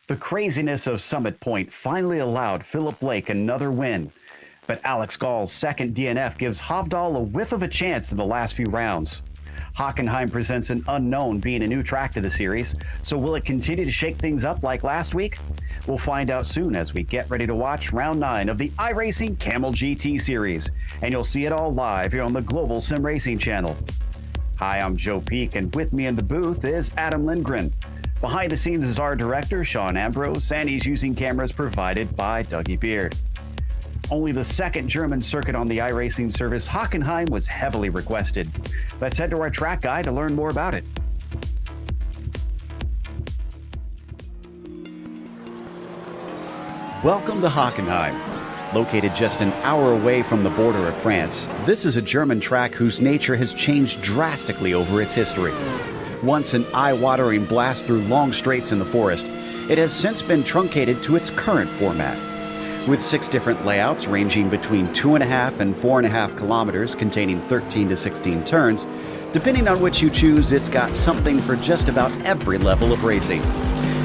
The craziness of Summit Point finally allowed Philip Blake another win, but Alex Gall's second DNF gives Hovdal a whiff of a chance in the last few rounds. Hockenheim presents an unknown being a new track to the series, so will it continue to shake things up like last week? We'll find out soon as we get ready to watch round 9 of the iRacing Kamel GT series, and you'll see it all live here on the Global SimRacing channel. Hi, I'm Joe Peak, and with me in the booth is Adam Lindgren. Behind the scenes is our director, Sean Ambrose, and he's using cameras provided by Dougie Beard. Only the second German circuit on the iRacing service, Hockenheim, was heavily requested. Let's head to our track guide to learn more about it. Welcome to Hockenheim. Located just an hour away from the border of France, this is a German track whose nature has changed drastically over its history. Once an eye-watering blast through long straights in the forest, it has since been truncated to its current format. With 6 different layouts ranging between 2.5 and 4.5 kilometers containing 13 to 16 turns, depending on which you choose, it's got something for just about every level of racing.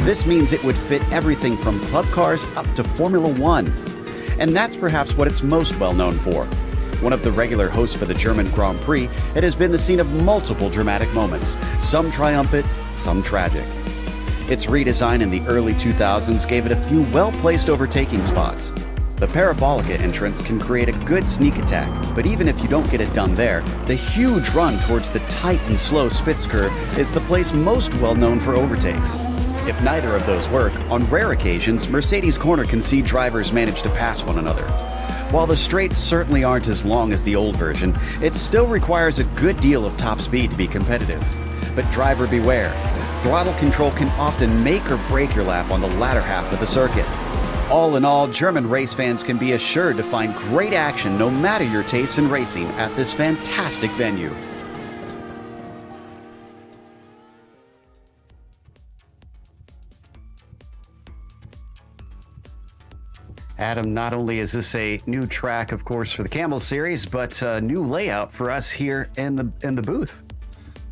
This means it would fit everything from club cars up to Formula One. And that's perhaps what it's most well known for. One of the regular hosts for the German Grand Prix, it has been the scene of multiple dramatic moments, some triumphant, some tragic. Its redesign in the early 2000s gave it a few well-placed overtaking spots. The Parabolica entrance can create a good sneak attack, but even if you don't get it done there, the huge run towards the tight and slow Spitz curve is the place most well known for overtakes. If neither of those work, on rare occasions, Mercedes Corner can see drivers manage to pass one another. While the straights certainly aren't as long as the old version, it still requires a good deal of top speed to be competitive. But driver beware. Throttle control can often make or break your lap on the latter half of the circuit. All in all, German race fans can be assured to find great action no matter your tastes in racing at this fantastic venue. Adam, not only is this a new track, of course, for the Kamel series, but a new layout for us here in the booth.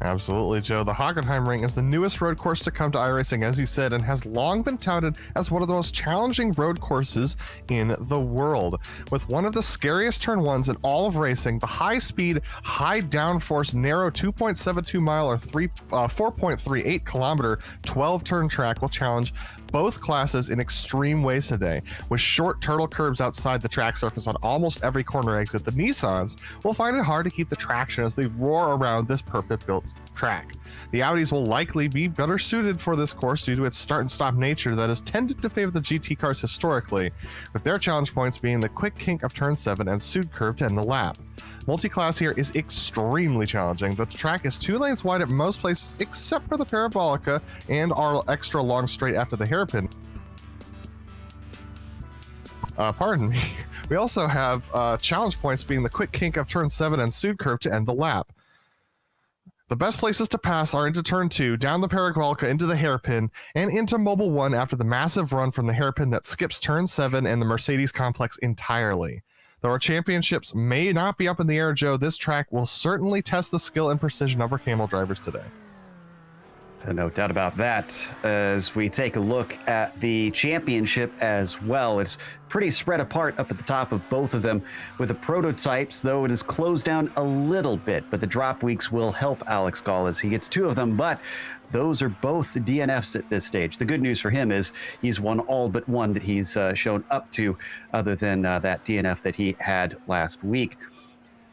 Absolutely, Joe. The Hockenheimring is the newest road course to come to iRacing, as you said, and has long been touted as one of the most challenging road courses in the world. With one of the scariest turn ones in all of racing, the high-speed, high-downforce, narrow 2.72 mile or 4.38 kilometer 12-turn track will challenge both classes in extreme ways today. With short turtle curves outside the track surface on almost every corner exit, the Nissans will find it hard to keep the traction as they roar around this purpose-built track. The Audis will likely be better suited for this course due to its start and stop nature that has tended to favor the GT cars historically, with their challenge points being the quick kink of turn 7 and Sud curve to end the lap. Multi-class here is extremely challenging. The track is 2 lanes wide at most places except for the Parabolica and our extra long straight after the hairpin. Pardon me. We also have challenge points being the quick kink of turn 7 and Sud curve to end the lap. The best places to pass are into turn 2, down the Parabolica into the hairpin, and into Mobile 1 after the massive run from the hairpin that skips turn 7 and the Mercedes complex entirely. Though our championships may not be up in the air, Joe, this track will certainly test the skill and precision of our Kamel drivers today. No doubt about that. As we take a look at the championship as well, it's pretty spread apart up at the top of both of them. With the prototypes, though, it is closed down a little bit, but the drop weeks will help Alex Gall as he gets 2 of them, but those are both DNFs at this stage. The good news for him is he's won all but one that he's shown up to, other than that DNF that he had last week.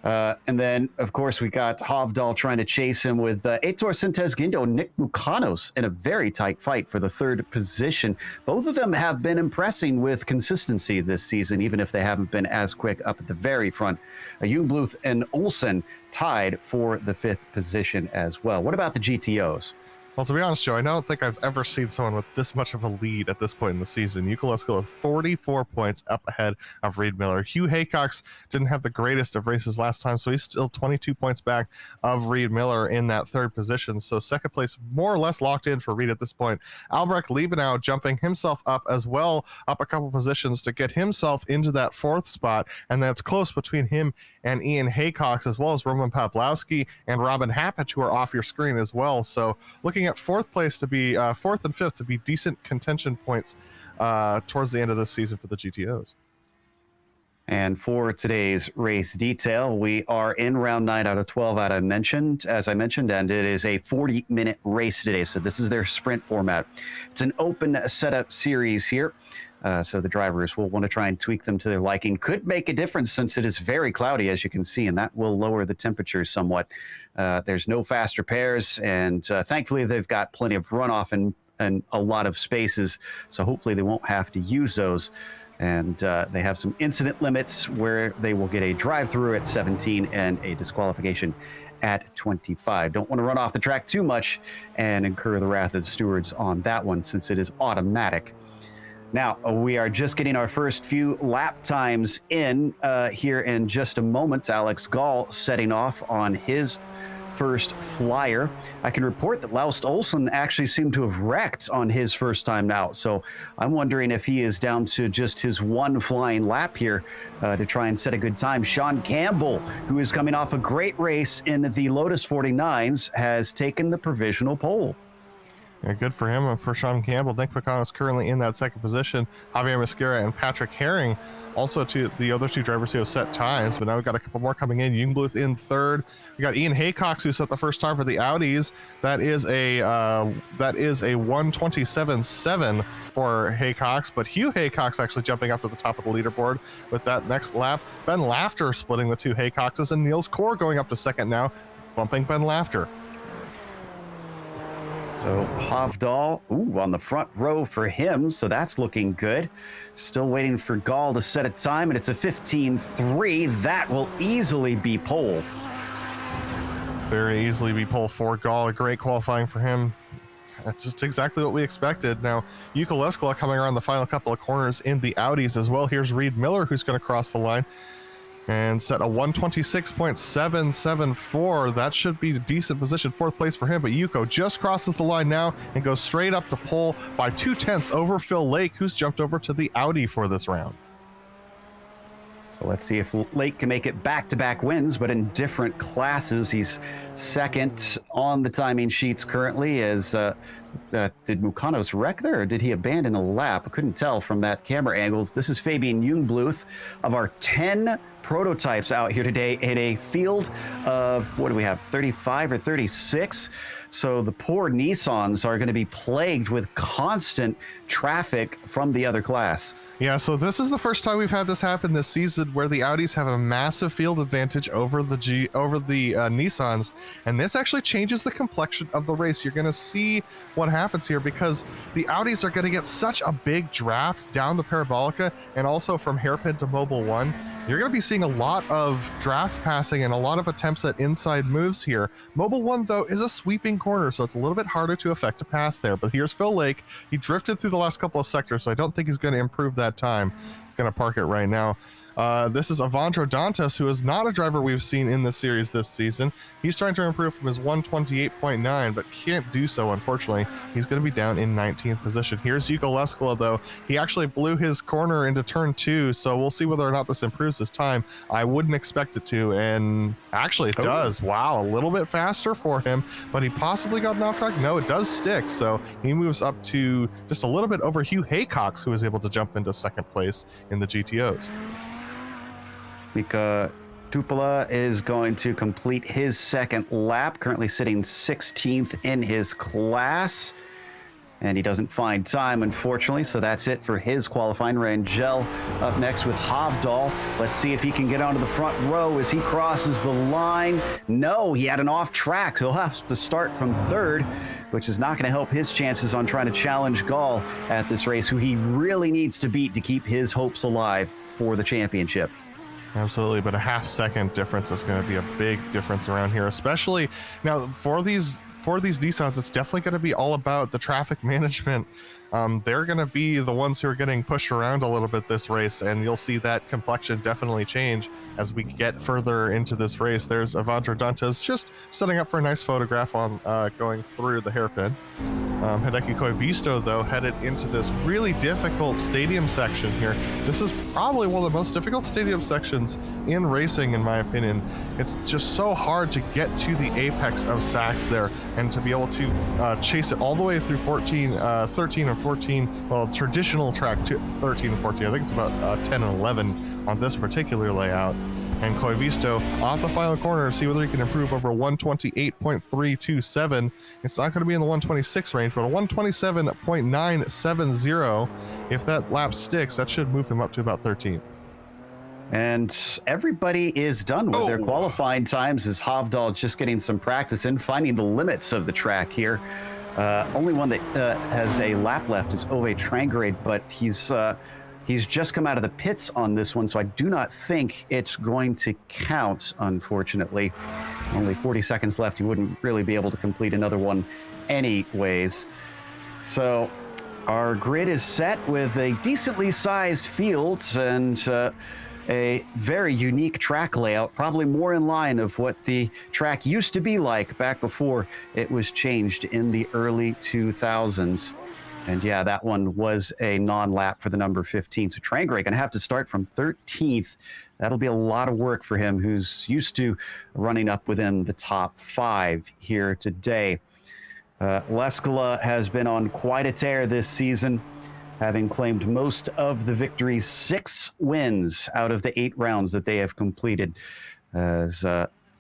And then, of course, we got Hovdal trying to chase him with Heitor Sintesguindo, Nick Bucanos in a very tight fight for the 3rd position. Both of them have been impressing with consistency this season, even if they haven't been as quick up at the very front. Jungbluth and Olsen tied for the 5th position as well. What about the GTOs? Well, to be honest, Joe, I don't think I've ever seen someone with this much of a lead at this point in the season. Yuka Lesko with 44 points up ahead of Reed Miller. Hugh Haycox didn't have the greatest of races last time, so he's still 22 points back of Reed Miller in that 3rd position. So 2nd place more or less locked in for Reed at this point. Albrecht Liebenau jumping himself up as well, up a couple positions to get himself into that 4th spot, and that's close between him and Ian Haycox, as well as Roman Pawlowski and Robin Happich, who are off your screen as well. So looking looking at fourth place to be fourth and fifth to be decent contention points towards the end of this season for the GTOs. And for today's race detail, we are in round 9 out of 12, as I mentioned, and it is a 40-minute race today. So this is their sprint format. It's an open setup series here. So the drivers will want to try and tweak them to their liking. Could make a difference since it is very cloudy, as you can see, and that will lower the temperature somewhat. There's no fast repairs, and thankfully they've got plenty of runoff and a lot of spaces. So hopefully they won't have to use those. And they have some incident limits where they will get a drive-through at 17 and a disqualification at 25. Don't want to run off the track too much and incur the wrath of the stewards on that one since it is automatic. Now, we are just getting our first few lap times in here in just a moment. Alex Gall setting off on his first flyer. I can report that Laust Olsen actually seemed to have wrecked on his first time out. So I'm wondering if he is down to just his one flying lap here to try and set a good time. Sean Campbell, who is coming off a great race in the Lotus 49s, has taken the provisional pole. Yeah, good for him and for Sean Campbell. Nick McConnell is currently in that second position. Javier Mosquera and Patrick Herring also to the other two drivers who have set times, but now we've got a couple more coming in. Jungbluth in third. We got Ian Haycox who set the first time for the Audis. That is a 1:27.7 for Haycox, but Hugh Haycox actually jumping up to the top of the leaderboard with that next lap. Ben Laughter splitting the two Haycoxes, and Niels Core going up to second now, bumping Ben Laughter. So Hovdal, on the front row for him, so that's looking good. Still waiting for Gall to set a time, and it's a 15.3. That will easily be pole. Very easily be pole for Gall. A great qualifying for him. That's just exactly what we expected. Now, Yuka Leskala coming around the final couple of corners in the Audis as well. Here's Reed Miller, who's going to cross the line and set a 1:26.774. That should be a decent position, fourth place for him, but Yuko just crosses the line now and goes straight up to pole by 0.2 over Phil Lake, who's jumped over to the Audi for this round. So let's see if Lake can make it back-to-back wins, but in different classes. He's second on the timing sheets currently. As did Mukanos wreck there, or did he abandon a lap? I couldn't tell from that camera angle. This is Fabian Jungbluth of our 10 prototypes out here today in a field of, what do we have, 35 or 36? So the poor Nissans are going to be plagued with constant traffic from the other class. Yeah, so this is the first time we've had this happen this season, where the Audis have a massive field advantage over the Nissans, and this actually changes the complexion of the race. You're going to see what happens here, because the Audis are going to get such a big draft down the Parabolica and also from hairpin to Mobile 1. You're going to be seeing a lot of draft passing and a lot of attempts at inside moves here. Mobile 1, though, is a sweeping corner, so it's a little bit harder to effect a pass there. But here's Phil Lake. He drifted through the last couple of sectors, so I don't think he's going to improve that time. He's going to park it right now. This is Avandro Dantas, who is not a driver we've seen in this series this season. He's trying to improve from his 1:28.9, but can't do so, unfortunately. He's going to be down in 19th position. Here's Yuko Leskala, though. He actually blew his corner into turn 2, so we'll see whether or not this improves his time. I wouldn't expect it to, and actually it does. Wow, a little bit faster for him, but he possibly got an off track. No, it does stick, so he moves up to just a little bit over Hugh Haycox, who is able to jump into second place in the GTOs. Mika Tupola is going to complete his second lap, currently sitting 16th in his class. And he doesn't find time, unfortunately, so that's it for his qualifying. Rangel up next with Hovdal. Let's see if he can get onto the front row as he crosses the line. No, he had an off track. He'll have to start from third, which is not going to help his chances on trying to challenge Gall at this race, who he really needs to beat to keep his hopes alive for the championship. Absolutely, but a half-second difference is going to be a big difference around here, especially now for these Nissans. It's definitely going to be all about the traffic management they're going to be the ones who are getting pushed around a little bit this race, and you'll see that complexion definitely change as we get further into this race. There's Avandra Dantas just setting up for a nice photograph on going through the hairpin. Hideki Koivisto, though, headed into this really difficult stadium section here. This is probably one of the most difficult stadium sections in racing, in my opinion. It's just so hard to get to the apex of Sachs there and to be able to chase it all the way through 13 or 14, well, traditional track 13 and 14. I think it's about 10 and 11 on this particular layout. And Koivisto off the final corner, see whether he can improve over 128.327. It's not going to be in the 126 range, but a 127.970. If that lap sticks, that should move him up to about 13. And everybody is done with their qualifying times as Hovdal just getting some practice in, finding the limits of the track here. Only one that has a lap left is Ove Trangrade, but he's just come out of the pits on this one, so I do not think it's going to count, unfortunately. Only 40 seconds left. He wouldn't really be able to complete another one anyways. So our grid is set with a decently sized field and a very unique track layout, probably more in line of what the track used to be like back before it was changed in the early 2000s. And yeah, that one was a non-lap for the number 15. So Trangrade gonna have to start from 13th. That'll be a lot of work for him, who's used to running up within the top 5 here today. Leskala has been on quite a tear this season, having claimed most of the victories, 6 wins out of the 8 rounds that they have completed. As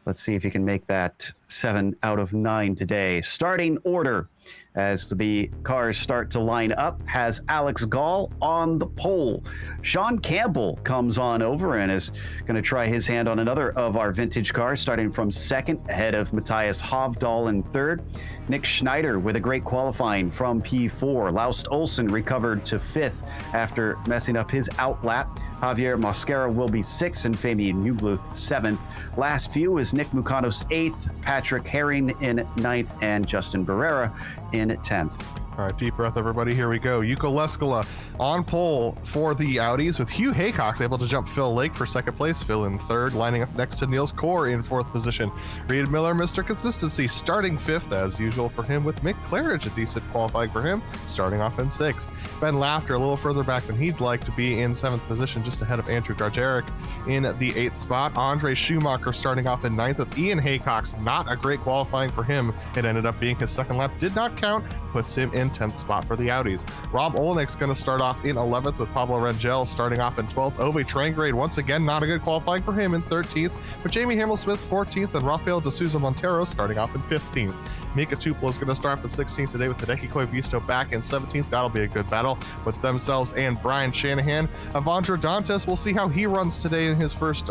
let's see if he can make that 7 out of 9 today. Starting order as the cars start to line up has Alex Gall on the pole. Sean Campbell comes on over and is going to try his hand on another of our vintage cars, starting from 2nd ahead of Matthias Hovdal in 3rd. Nick Schneider with a great qualifying from P4. Laust Olsen recovered to 5th after messing up his outlap. Javier Mosquera will be 6th and Fabian Newbluth 7th. Last few is Nick Mukanos 8th, Patrick Herring in 9th, and Justin Barrera in 10th. All right, deep breath, everybody. Here we go. Yuko Leskala on pole for the Audis, with Hugh Haycox able to jump Phil Lake for 2nd place. Phil in 3rd, lining up next to Niels Core in 4th position. Reed Miller, Mr. Consistency, starting 5th as usual for him, with Mick Claridge, a decent qualifying for him, starting off in 6th. Ben Laughter a little further back than he'd like to be, in 7th position, just ahead of Andrew Garjeric in the 8th spot. Andre Schumacher starting off in 9th with Ian Haycox. Not a great qualifying for him. It ended up being his 2nd lap, did not count, puts him in 10th spot for the Audis. Rob Olnick's going to start off in 11th, with Pablo Rangel starting off in 12th. Ove Trangrade, once again, not a good qualifying for him, in 13th, but Jamie Hamel-Smith 14th, and Rafael de Souza Montero starting off in 15th. Mika Tupelo is going to start for 16th today, with Hideki Koivisto back in 17th. That'll be a good battle with themselves and Brian Shanahan. Avandra Dantas, we'll see how he runs today in his first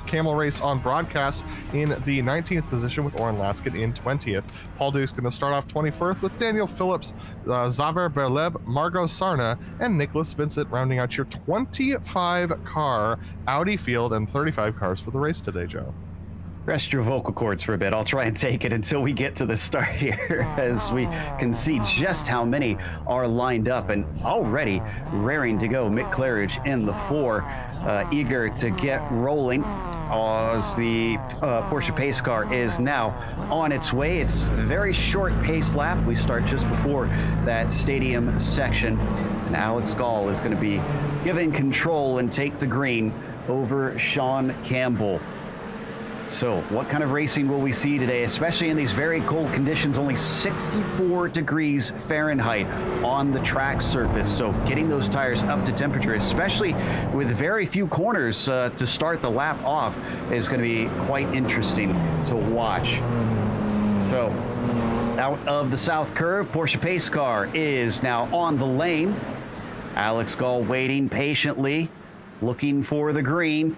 Camel race on broadcast, in the 19th position, with Oren Laskin in 20th. Paul Duke's going to start off 21st, with Daniel Phillips, Xaver Berleb, Margot Sarna, and Nicholas Vincent rounding out your 25-car Audi field, and 35 cars for the race today, Joe. Rest your vocal cords for a bit. I'll try and take it until we get to the start here, as we can see just how many are lined up and already raring to go. Mick Claridge in the 4, eager to get rolling, as the Porsche pace car is now on its way. It's a very short pace lap. We start just before that stadium section, and Alex Gall is going to be given control and take the green over Sean Campbell. So what kind of racing will we see today, especially in these very cold conditions? Only 64 degrees Fahrenheit on the track surface. So getting those tires up to temperature, especially with very few corners to start the lap off, is going to be quite interesting to watch. So out of the south curve, Porsche pace car is now on the lane. Alex Gall waiting patiently, looking for the green.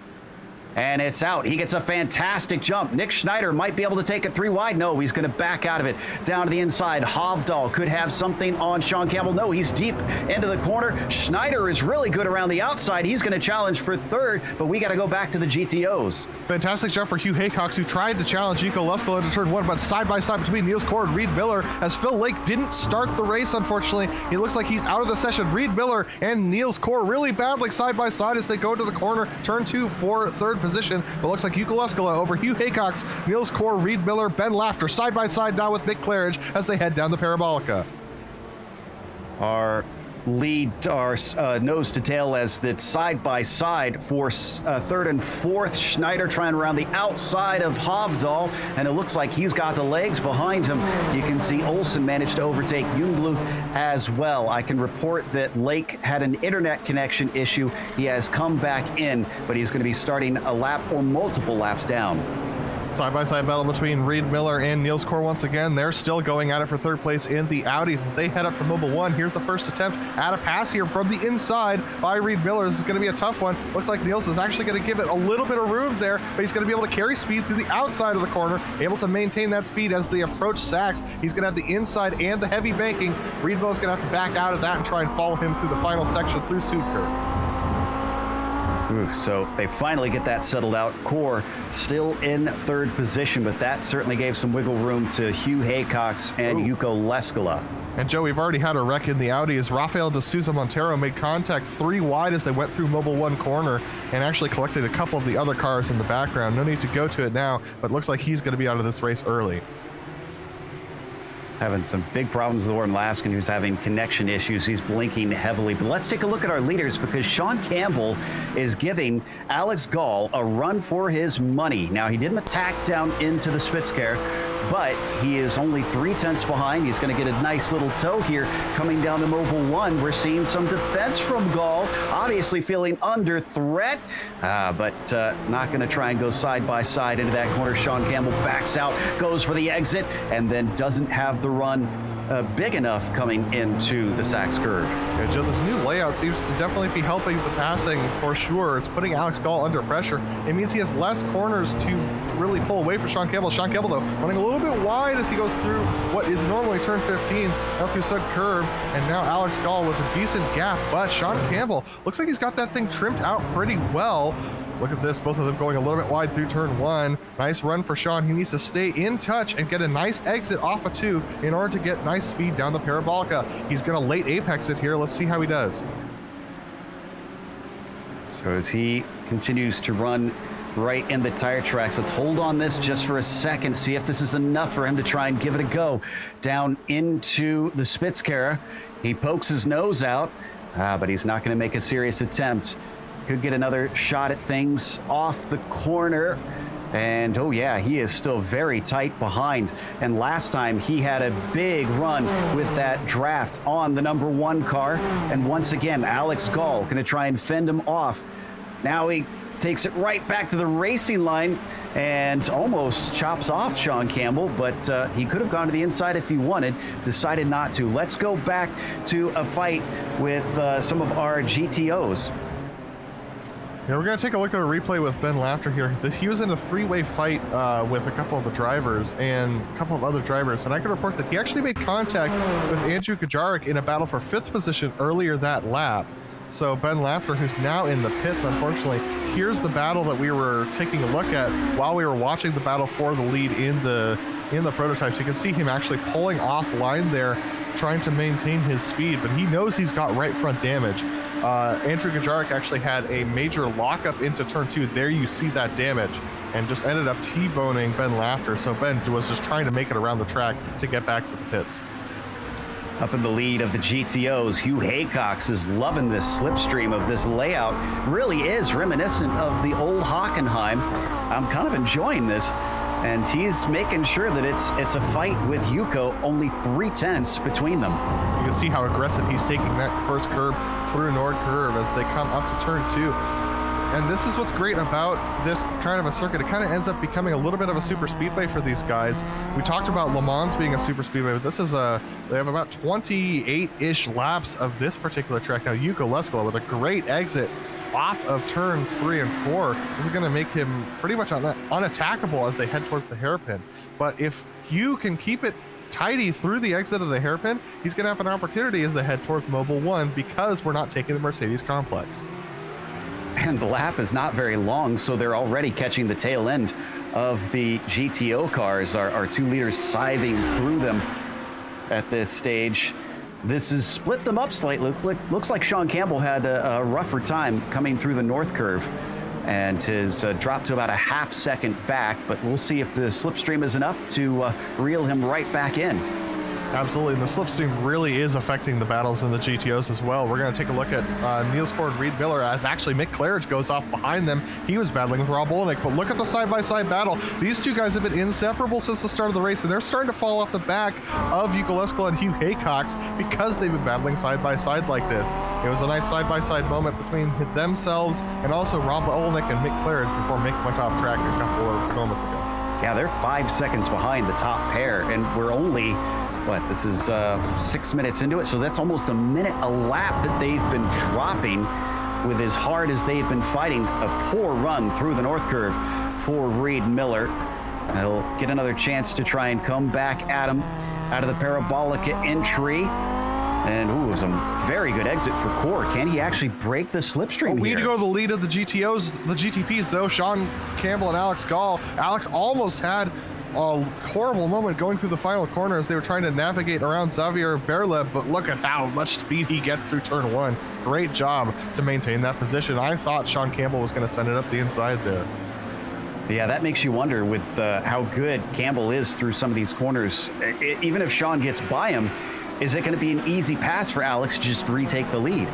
And it's out. He gets a fantastic jump. Nick Schneider might be able to take it 3 wide. No, he's going to back out of it. Down to the inside. Hovdal could have something on Sean Campbell. No, he's deep into the corner. Schneider is really good around the outside. He's going to challenge for third, but we got to go back to the GTOs. Fantastic jump for Hugh Haycox, who tried to challenge Yuko Leskola into turn 1, but side by side between Niels Kor and Reed Miller, as Phil Lake didn't start the race, unfortunately. He looks like he's out of the session. Reed Miller and Niels Kor really battling side by side as they go to the corner. Turn 2 for third position, but looks like Yuko Leskola over Hugh Haycox, Niels Kor, Reed Miller, Ben Laughter side by side now with Mick Claridge as they head down the Parabolica. Our lead, our nose to tail as that side by side for third and fourth. Schneider trying around the outside of Hovdal, and it looks like he's got the legs behind him. You can see Olsen managed to overtake Jungbluth as well. I can report that Lake had an internet connection issue. He has come back in, but he's going to be starting a lap or multiple laps down. Side-by-side battle between Reed Miller and Niels Kor once again. They're still going at it for third place in the Audis as they head up to Mobile 1. Here's the first attempt at a pass here from the inside by Reed Miller. This is going to be a tough one. Looks like Niels is actually going to give it a little bit of room there, but he's going to be able to carry speed through the outside of the corner, able to maintain that speed as they approach Sachs. He's going to have the inside and the heavy banking. Reed Miller's going to have to back out of that and try and follow him through the final section through Sudker. So they finally get that settled out. Kor still in third position, but that certainly gave some wiggle room to Hugh Haycox and Yuko Leskola. And Joe, we've already had a wreck in the Audi as Rafael de Souza Montero made contact 3 wide as they went through Mobile 1 corner and actually collected a couple of the other cars in the background. No need to go to it now, but looks like he's going to be out of this race early. Having some big problems with Warren Laskin, who's having connection issues. He's blinking heavily. But let's take a look at our leaders, because Sean Campbell is giving Alex Gall a run for his money. Now, he didn't attack down into the Spitzkehre, but he is only 3/10 behind. He's going to get a nice little tow here coming down to Mobile 1. We're seeing some defense from Gall, obviously feeling under threat, but not going to try and go side by side into that corner. Sean Campbell backs out, goes for the exit, and then doesn't have the run big enough coming into the Sachs curve. Yeah, Joe, this new layout seems to definitely be helping the passing for sure. It's putting Alex Gall under pressure. It means he has less corners to really pull away for Sean Campbell. Sean Campbell, though, running a little bit wide as he goes through what is normally turn 15, out through Sud curve, and now Alex Gall with a decent gap, but Sean Campbell looks like he's got that thing trimmed out pretty well. Look at this, both of them going a little bit wide through turn 1. Nice run for Sean. He needs to stay in touch and get a nice exit off of 2 in order to get nice speed down the Parabolica. He's going to late apex it here. Let's see how he does. So as he continues to run right in the tire tracks, let's hold on this just for a second, see if this is enough for him to try and give it a go. Down into the Spitzkehre, he pokes his nose out, but he's not going to make a serious attempt. Could get another shot at things off the corner. And oh yeah, he is still very tight behind. And last time he had a big run with that draft on the number 1 car. And once again, Alex Gall going to try and fend him off. Now he takes it right back to the racing line and almost chops off Sean Campbell, but he could have gone to the inside if he wanted, decided not to. Let's go back to a fight with some of our GTOs. Yeah, we're going to take a look at a replay with Ben Laughter here. He was in a 3-way fight with a couple of the drivers and a couple of other drivers, and I can report that he actually made contact with Andrew Kajarek in a battle for 5th position earlier that lap. So Ben Laughter, who's now in the pits, unfortunately, here's the battle that we were taking a look at while we were watching the battle for the lead in the prototypes. You can see him actually pulling offline there, trying to maintain his speed, but he knows he's got right front damage. Andrew Kajarek actually had a major lockup into turn 2. There you see that damage, and just ended up T-boning Ben Laughter. So Ben was just trying to make it around the track to get back to the pits. Up in the lead of the GTOs, Hugh Haycox is loving this slipstream of this layout. Really is reminiscent of the old Hockenheim. I'm kind of enjoying this. And he's making sure that it's a fight with Yuko, only 3/10 between them. You can see how aggressive he's taking that first curve through Nord curve as they come up to turn 2. And this is what's great about this kind of a circuit. It kind of ends up becoming a little bit of a super speedway for these guys. We talked about Le Mans being a super speedway, but this is they have about 28-ish laps of this particular track. Now, Yuko Leskola with a great exit off of turn 3 and 4. This is going to make him pretty much unattackable as they head towards the hairpin. But if you can keep it tidy through the exit of the hairpin, he's going to have an opportunity as they head towards Mobile 1 because we're not taking the Mercedes complex. And the lap is not very long, so they're already catching the tail end of the GTO cars. Our 2 leaders scything through them at this stage. This has split them up slightly. Looks like Sean Campbell had a rougher time coming through the north curve and has dropped to about a half second back, but we'll see if the slipstream is enough to reel him right back in. Absolutely, and the slipstream really is affecting the battles in the GTOs as well. We're going to take a look at Niels Core and Reed Miller as actually Mick Claridge goes off behind them. He was battling with Rob Olnick, but look at the side-by-side battle. These two guys have been inseparable since the start of the race, and they're starting to fall off the back of Yuka Leskola and Hugh Haycox because they've been battling side-by-side like this. It was a nice side-by-side moment between themselves and also Rob Olnick and Mick Claridge before Mick went off track a couple of moments ago. Yeah, they're 5 seconds behind the top pair, and we're only... this is 6 minutes into it, so that's almost a minute a lap that they've been dropping with as hard as they've been fighting. A poor run through the north curve for Reed Miller. He'll get another chance to try and come back at him out of the Parabolica entry. And ooh, it was a very good exit for Core. Can he actually break the slipstream here? We need to go to the lead of the GTOs, the GTPs though. Sean Campbell and Alex Gall. Alex almost had a horrible moment going through the final corner as they were trying to navigate around Xavier Berlev, but look at how much speed he gets through turn 1. Great job to maintain that position. I thought Sean Campbell was going to send it up the inside there. Yeah, that makes you wonder with how good Campbell is through some of these corners. Even if Sean gets by him, is it going to be an easy pass for Alex to just retake the lead?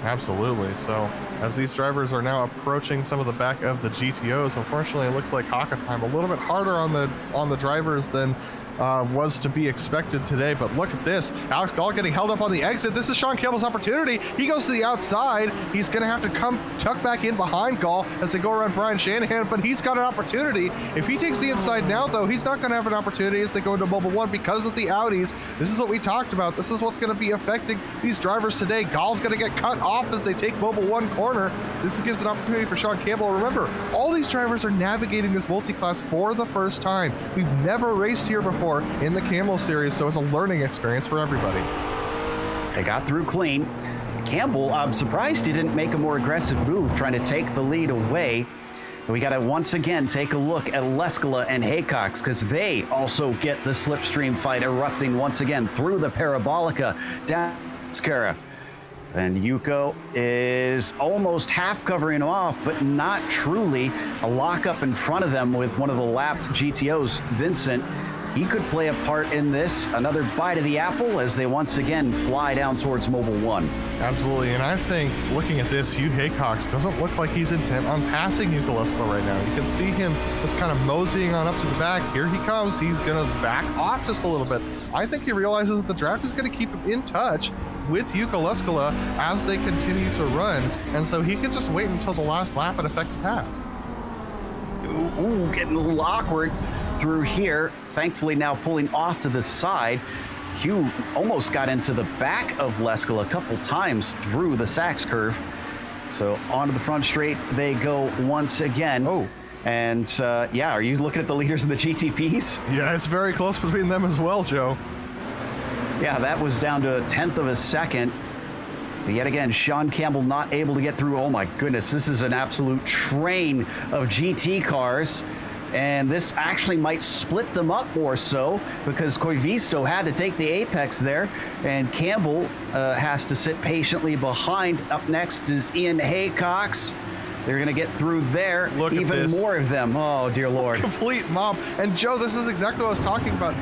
Absolutely. So as these drivers are now approaching some of the back of the GTOs, unfortunately, it looks like Hockenheim a little bit harder on the drivers than was to be expected today. But look at this. Alex Gall getting held up on the exit. This is Sean Campbell's opportunity. He goes to the outside. He's going to have to come tuck back in behind Gall as they go around Brian Shanahan, but he's got an opportunity. If he takes the inside now, though, he's not going to have an opportunity as they go into Mobile 1 because of the Audis. This is what we talked about. This is what's going to be affecting these drivers today. Gall's going to get cut off as they take Mobile 1 corner. This gives an opportunity for Sean Campbell. Remember, all these drivers are navigating this multi-class for the first time. We've never raced here before in the Camel Series, so it's a learning experience for everybody. They got through clean. Campbell, I'm surprised he didn't make a more aggressive move trying to take the lead away. We got to once again take a look at Leskola and Haycox because they also get the slipstream fight erupting once again through the Parabolica down Skara. And Yuko is almost half covering him off, but not truly. A lockup in front of them with one of the lapped GTOs, Vincent. He could play a part in this. Another bite of the apple as they once again fly down towards Mobile 1. Absolutely, and I think looking at this, Hugh Haycox doesn't look like he's intent on passing Yuka Leskola right now. You can see him just kind of moseying on up to the back. Here he comes. He's going to back off just a little bit. I think he realizes that the draft is going to keep him in touch with Yuka Leskola as they continue to run, and so he can just wait until the last lap and effect the pass. Ooh, getting a little awkward through here. Thankfully now pulling off to the side. Hugh almost got into the back of Leskola a couple times through the Sachs curve. So onto the front straight they go once again. Oh. And yeah, are you looking at the leaders in the GTPs? Yeah, it's very close between them as well, Joe. Yeah, that was down to 1/10 of a second. But yet again, Sean Campbell not able to get through. Oh my goodness, this is an absolute train of GT cars. And this actually might split them up more so because Koivisto had to take the apex there, and Campbell has to sit patiently behind. Up next is Ian Haycox. They're going to get through there. Look even at this. More of them. Oh, dear Lord. Complete mob. And Joe, this is exactly what I was talking about.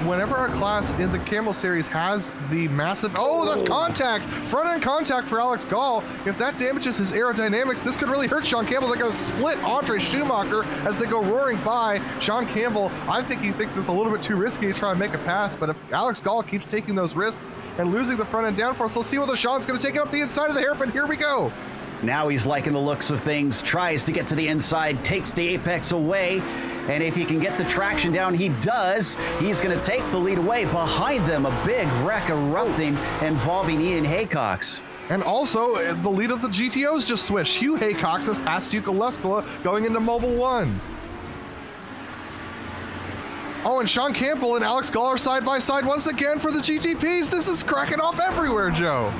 Whenever a class in the Camel Series has the massive... Oh, that's contact! Front-end contact for Alex Gall. If that damages his aerodynamics, this could really hurt Sean Campbell. They're going to split Andre Schumacher as they go roaring by. Sean Campbell, I think he thinks it's a little bit too risky to try and make a pass, but if Alex Gall keeps taking those risks and losing the front-end downforce, let's see whether Sean's going to take it up the inside of the hairpin. Here we go. Now he's liking the looks of things, tries to get to the inside, takes the apex away, and if he can get the traction down, he does. He's going to take the lead away. Behind them, a big wreck erupting involving Ian Haycox. And also, the lead of the GTOs just switched. Hugh Haycox has passed Yuka Leskala going into Mobile 1. Oh, and Sean Campbell and Alex Gall are side by side once again for the GTPs. This is cracking off everywhere, Joe.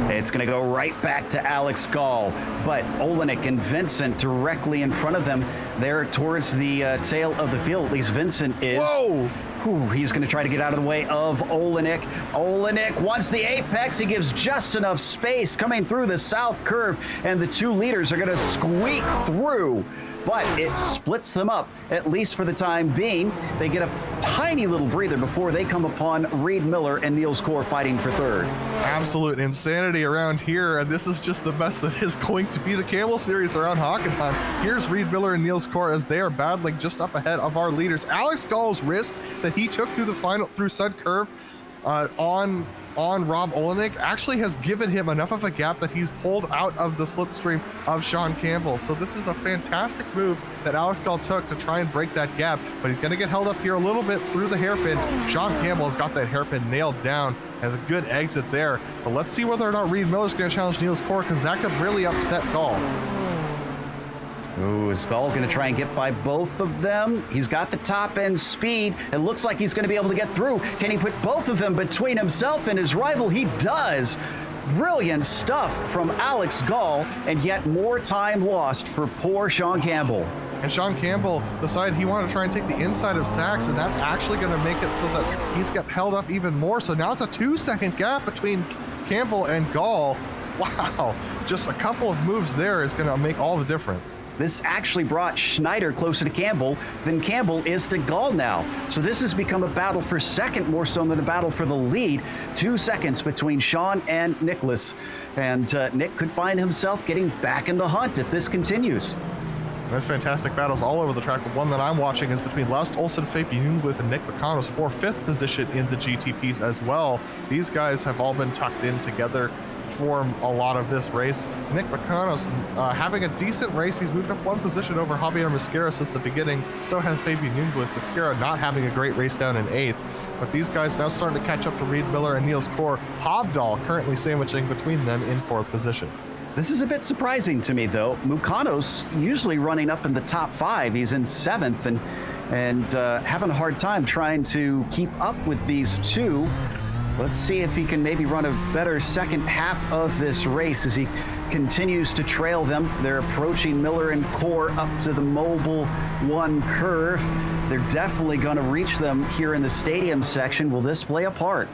It's going to go right back to Alex Gall, but Olenek and Vincent directly in front of them. They're towards the tail of the field. At least Vincent is. Whoa! Whew, he's going to try to get out of the way of Olenek. Olenek wants the apex. He gives just enough space coming through the south curve, and the two leaders are going to squeak through. But it splits them up, at least for the time being. They get a tiny little breather before they come upon Reed Miller and Niels Core fighting for third. Absolute insanity around here, and this is just the best that is going to be the Camel Series around Hockenheim. Here's Reed Miller and Niels Core as they are battling just up ahead of our leaders. Alex Gall's risk that he took through the final, through Sud Curve on Rob Olenek actually has given him enough of a gap that he's pulled out of the slipstream of Sean Campbell. So this is a fantastic move that Alex Gall took to try and break that gap, but he's going to get held up here a little bit through the hairpin. Sean Campbell has got that hairpin nailed down, has a good exit there, but let's see whether or not Reed Miller's going to challenge Niels Core, because that could really upset Gall. Ooh, is Gall going to try and get by both of them? He's got the top end speed. It looks like he's going to be able to get through. Can he put both of them between himself and his rival? He does. Brilliant stuff from Alex Gall, and yet more time lost for poor Sean Campbell. And Sean Campbell decided he wanted to try and take the inside of Sachs, and that's actually going to make it so that he's got held up even more. So now it's a 2-second gap between Campbell and Gall. Wow, just a couple of moves there is going to make all the difference. This actually brought Schneider closer to Campbell than Campbell is to Gall now. So this has become a battle for second more so than a battle for the lead. 2 seconds between Sean and Nicholas. And Nick could find himself getting back in the hunt if this continues. There's fantastic battles all over the track, but one that I'm watching is between Laust Olsen, Fabian Jungbluth, and Nick McConnell for 5th position in the GTPs as well. These guys have all been tucked in together, form a lot of this race. Nick McConnell's having a decent race. He's moved up 1 position over Javier Mosquera since the beginning. So has Fabian Jungbluth. Mosquera not having a great race down in 8th. But these guys now starting to catch up to Reed Miller and Niels Core. Hovdahl currently sandwiching between them in 4th position. This is a bit surprising to me, though. Mukanos usually running up in the top 5. He's in 7th and having a hard time trying to keep up with these two. Let's see if he can maybe run a better second half of this race as he continues to trail them. They're approaching Miller and Core up to the Mobile 1 curve. They're definitely going to reach them here in the stadium section. Will this play a part?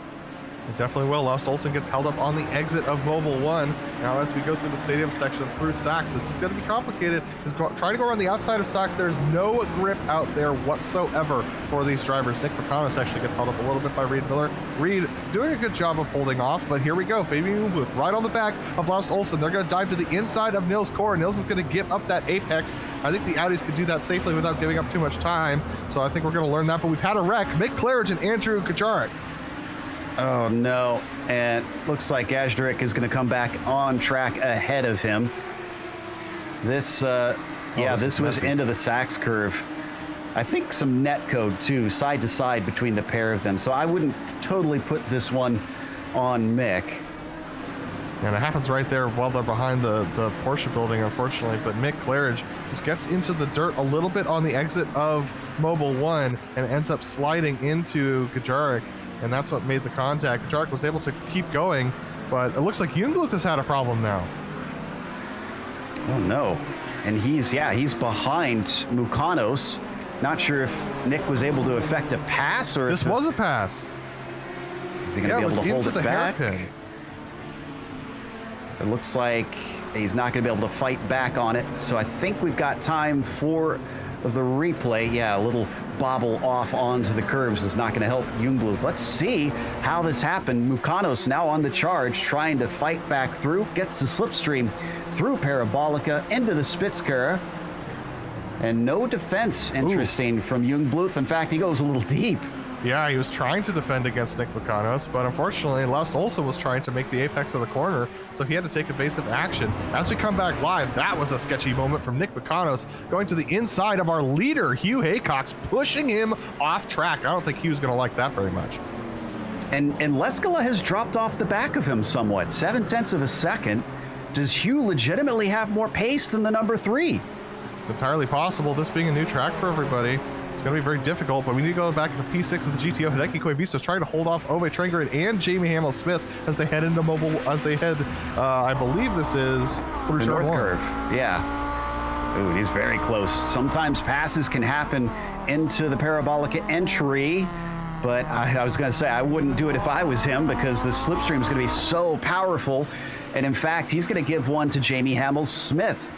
It definitely will. Laust Olsen gets held up on the exit of Mobile 1. Now as we go through the stadium section through Sachs, this is going to be complicated. Trying to go around the outside of Sachs. There's no grip out there whatsoever for these drivers. Nick McConnell actually gets held up a little bit by Reed Miller. Reed doing a good job of holding off, but here we go. Fabian Jungbluth right on the back of Laust Olsen. They're going to dive to the inside of Niels Core. Niels is going to give up that apex. I think the Audis could do that safely without giving up too much time. So I think we're going to learn that, but we've had a wreck. Mick Claridge and Andrew Kajarek. Oh no, and looks like Ajdarik is going to come back on track ahead of him. This, this was into the Sachs curve. I think some net code too, side to side between the pair of them. So I wouldn't totally put this one on Mick. And it happens right there while they're behind the Porsche building, unfortunately. But Mick Claridge just gets into the dirt a little bit on the exit of Mobile 1 and ends up sliding into Kajarek. And that's what made the contact. Kajarek was able to keep going, but it looks like Jungbluth has had a problem now. Oh no. And he's behind Mukanos. Not sure if Nick was able to effect a pass or this was a pass. Is he going to be able to hold it back? Hairpin. It looks like he's not going to be able to fight back on it. So I think we've got time for the replay. Yeah, a little bobble off onto the curbs is not going to help Jungbluth. Let's see how this happened. Mukanos now on the charge, trying to fight back through, gets the slipstream through Parabolica into the Spitzkara. And no defense, interesting, from Jungbluth. In fact, he goes a little deep. Yeah, he was trying to defend against Nick McConnell, but unfortunately, Laust also was trying to make the apex of the corner, so he had to take evasive action. As we come back live, that was a sketchy moment from Nick McConnell going to the inside of our leader, Hugh Haycox, pushing him off track. I don't think he was going to like that very much. And Leskala has dropped off the back of him somewhat, 0.7 of a second. Does Hugh legitimately have more pace than the number 3? It's entirely possible, this being a new track for everybody. It's going to be very difficult, but we need to go back to P6 of the GTO. Hideki Koivisto's trying to hold off Ove Trengrade and Jamie Hamill-Smith as they head into mobile, I believe this is through the North one. Curve. Yeah. Ooh, he's very close. Sometimes passes can happen into the Parabolica entry, but I was going to say I wouldn't do it if I was him because the slipstream is going to be so powerful. And in fact, he's going to give one to Jamie Hamill-Smith.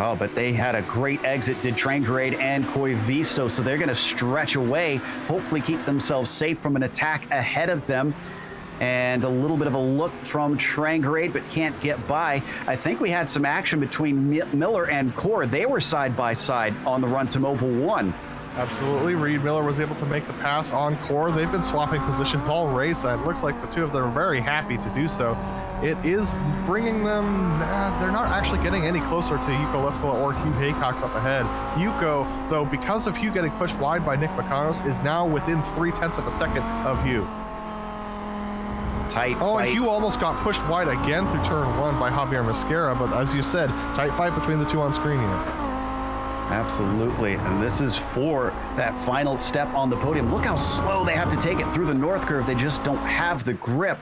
Oh, but they had a great exit, did Trangrade and Koivisto, so they're going to stretch away, hopefully keep themselves safe from an attack ahead of them. And a little bit of a look from Trangrade, but can't get by. I think we had some action between Miller and Core. They were side by side on the run to Mobile 1. Absolutely. Reed Miller was able to make the pass on Core. They've been swapping positions all race. It looks like the two of them are very happy to do so. It is bringing them, they're not actually getting any closer to Yuko Leskala or Hugh Haycox up ahead. Yuko, though, because of Hugh getting pushed wide by Nick Makanos, is now within 0.3 of a second of Hugh. Tight fight. And Hugh almost got pushed wide again through turn 1 by Javier Mascara, but as you said, tight fight between the two on screen here. Absolutely, and this is for that final step on the podium. Look how slow they have to take it through the North Curve. They just don't have the grip.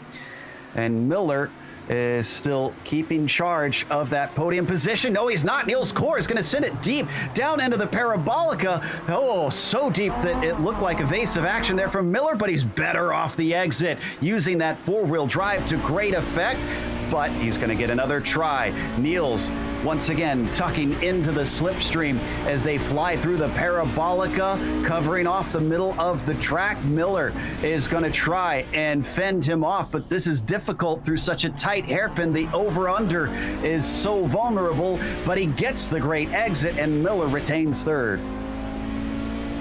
And Miller is still keeping charge of that podium position. No, he's not. Niels Core is going to send it deep down into the Parabolica. Oh, so deep that it looked like evasive action there from Miller, but he's better off the exit, using that four-wheel drive to great effect. But he's going to get another try. Niels once again tucking into the slipstream as they fly through the Parabolica, covering off the middle of the track. Miller is going to try and fend him off, but this is difficult through such a tight hairpin. The over-under is so vulnerable, but he gets the great exit, and Miller retains third.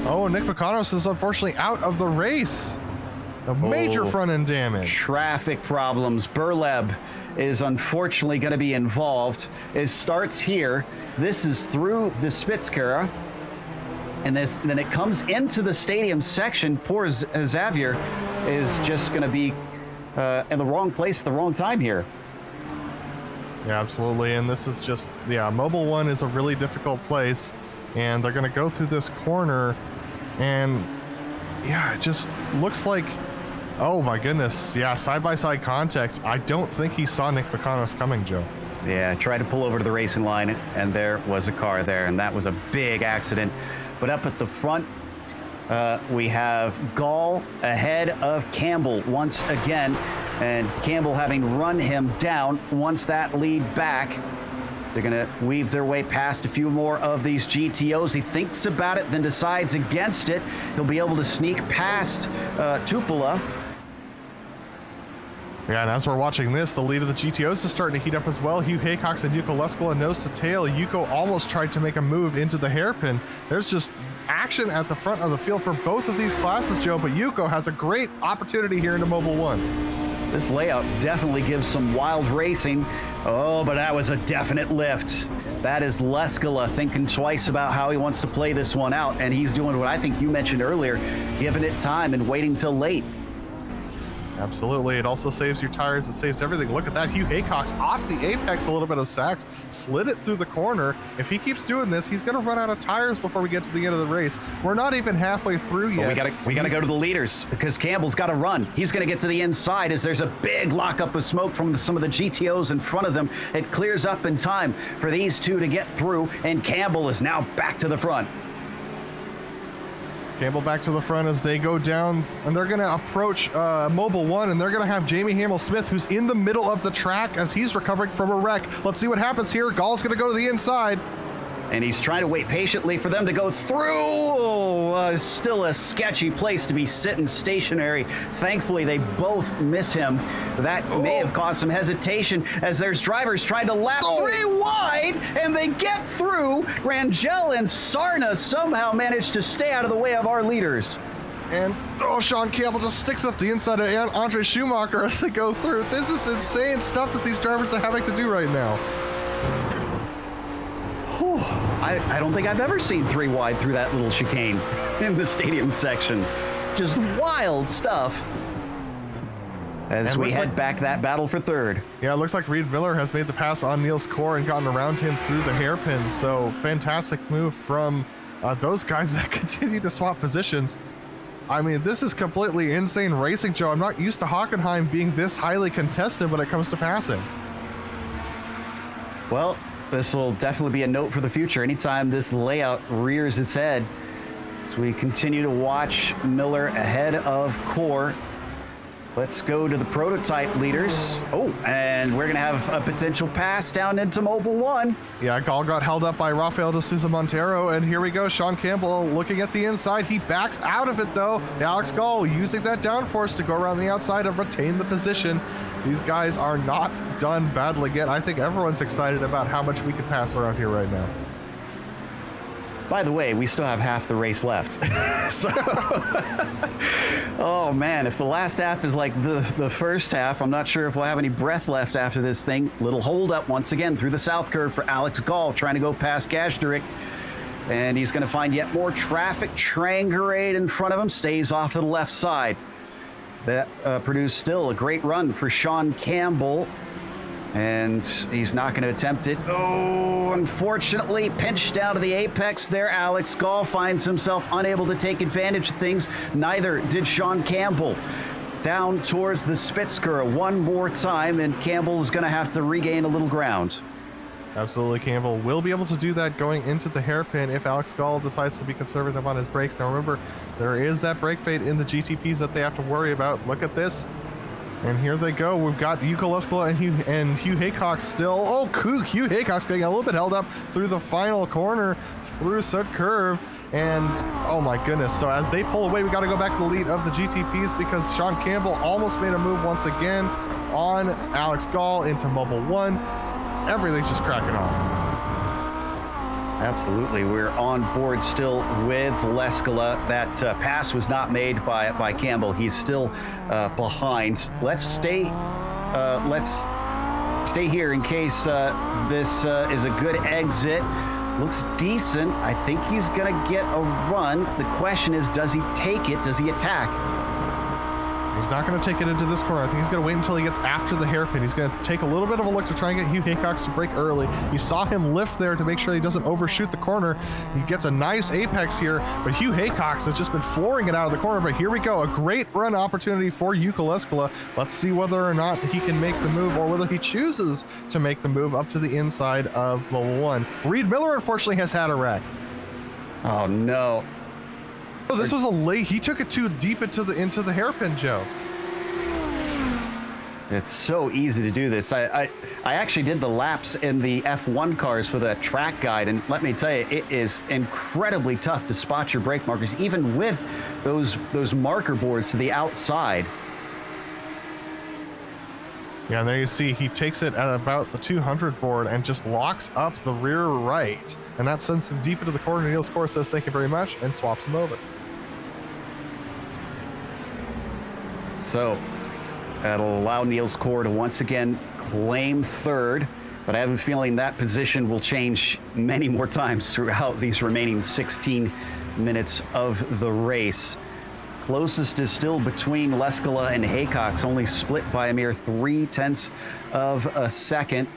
Oh, Nick Makanos is unfortunately out of the race. A major front-end damage. Traffic problems. Burleb is unfortunately going to be involved. It starts here. This is through the Spitzkara. And then it comes into the stadium section. Poor Xavier is just going to be in the wrong place at the wrong time here. Yeah, absolutely. And this is just, Mobile 1 is a really difficult place. And they're going to go through this corner. And yeah, it just looks like, oh my goodness. Yeah, side-by-side contact. I don't think he saw Nick Makanos coming, Joe. Yeah, tried to pull over to the racing line, and there was a car there, and that was a big accident. But up at the front, we have Gall ahead of Campbell once again, and Campbell having run him down wants that lead back. They're going to weave their way past a few more of these GTOs. He thinks about it, then decides against it. He'll be able to sneak past Tupola. Yeah, and as we're watching this, the lead of the GTOs is starting to heat up as well. Hugh Haycox and Yuko Leskala nose to tail. Yuko almost tried to make a move into the hairpin. There's just action at the front of the field for both of these classes, Joe, but Yuko has a great opportunity here into Mobile 1. This layout definitely gives some wild racing. Oh, but that was a definite lift. That is Leskala thinking twice about how he wants to play this one out, and he's doing what I think you mentioned earlier, giving it time and waiting till late. Absolutely. It also saves your tires. It saves everything. Look at that. Hugh Haycox off the apex, a little bit of sax, slid it through the corner. If he keeps doing this, he's going to run out of tires before we get to the end of the race. We're not even halfway through yet. Well, we got to go to the leaders because Campbell's got to run. He's going to get to the inside as there's a big lockup of smoke from some of the GTOs in front of them. It clears up in time for these two to get through, and Campbell is now back to the front. Campbell back to the front as they go down, and they're going to approach Mobile 1, and they're going to have Jamie Hamill-Smith, who's in the middle of the track as he's recovering from a wreck. Let's see what happens here. Gall's going to go to the inside. And he's trying to wait patiently for them to go through. Still a sketchy place to be sitting stationary. Thankfully, they both miss him. That may have caused some hesitation as there's drivers trying to lap three wide, and they get through. Rangel and Sarna somehow managed to stay out of the way of our leaders. And, Sean Campbell just sticks up the inside of Andre Schumacher as they go through. This is insane stuff that these drivers are having to do right now. Whew. I don't think I've ever seen three wide through that little chicane in the stadium section. Just wild stuff. as And we looks head like- back that battle for third. Yeah, it looks like Reed Miller has made the pass on Niels Core and gotten around him through the hairpin. So fantastic move from those guys that continue to swap positions. I mean, this is completely insane racing, Joe. I'm not used to Hockenheim being this highly contested when it comes to passing. Well, this will definitely be a note for the future anytime this layout rears its head. As we continue to watch Miller ahead of Core. Let's go to the prototype leaders. Oh, and we're going to have a potential pass down into Mobile 1. Yeah, Gall got held up by Rafael de Souza Montero, and here we go. Sean Campbell looking at the inside. He backs out of it, though. Alex Gall using that downforce to go around the outside and retain the position. These guys are not done battling yet. I think everyone's excited about how much we can pass around here right now. By the way, we still have half the race left. So, oh man, if the last half is like the first half, I'm not sure if we'll have any breath left after this thing. Little hold up once again through the south curve for Alex Gall, trying to go past Gashderik. And he's going to find yet more traffic. Trangarade in front of him, stays off to the left side. That produced still a great run for Sean Campbell. And he's not going to attempt it. Oh, unfortunately, pinched down to the apex there. Alex Gall finds himself unable to take advantage of things. Neither did Sean Campbell. Down towards the Spitzker one more time, and Campbell is going to have to regain a little ground. Absolutely, Campbell will be able to do that going into the hairpin if Alex Gall decides to be conservative on his brakes. Now remember, there is that brake fade in the GTPs that they have to worry about. Look at this. And here they go. We've got Yuka Leskala and Hugh Haycock still. Oh, Hugh Haycock's getting a little bit held up through the final corner, through Sud Curve. And, oh my goodness. So as they pull away, we got to go back to the lead of the GTPs because Sean Campbell almost made a move once again on Alex Gall into Mobile 1. Everything's just cracking on. Absolutely. We're on board still with Leskala. That pass was not made by Campbell. He's still behind. Let's stay here in case this is a good exit. Looks decent. I think he's going to get a run. The question is, does he take it? Does he attack? He's not going to take it into this corner. I think he's going to wait until he gets after the hairpin. He's going to take a little bit of a look to try and get Hugh Haycock to break early. You saw him lift there to make sure he doesn't overshoot the corner. He gets a nice apex here, but Hugh Haycock has just been flooring it out of the corner. But here we go. A great run opportunity for Yuka Leskala. Let's see whether or not he can make the move or whether he chooses to make the move up to the inside of Mobile 1. Reed Miller, unfortunately, has had a wreck. Oh, no. Oh, this was a late. He took it too deep into the hairpin, Joe. It's so easy to do this. I actually did the laps in the F1 cars for the track guide, and let me tell you, it is incredibly tough to spot your brake markers, even with those marker boards to the outside. Yeah, and there you see he takes it at about the 200 board and just locks up the rear right, and that sends him deep into the corner. Niels Core says thank you very much and swaps him over. So that'll allow Niels Core to once again claim third, but I have a feeling that position will change many more times throughout these remaining 16 minutes of the race. Closest is still between Leskala and Haycock's, only split by a mere 0.3 of a second.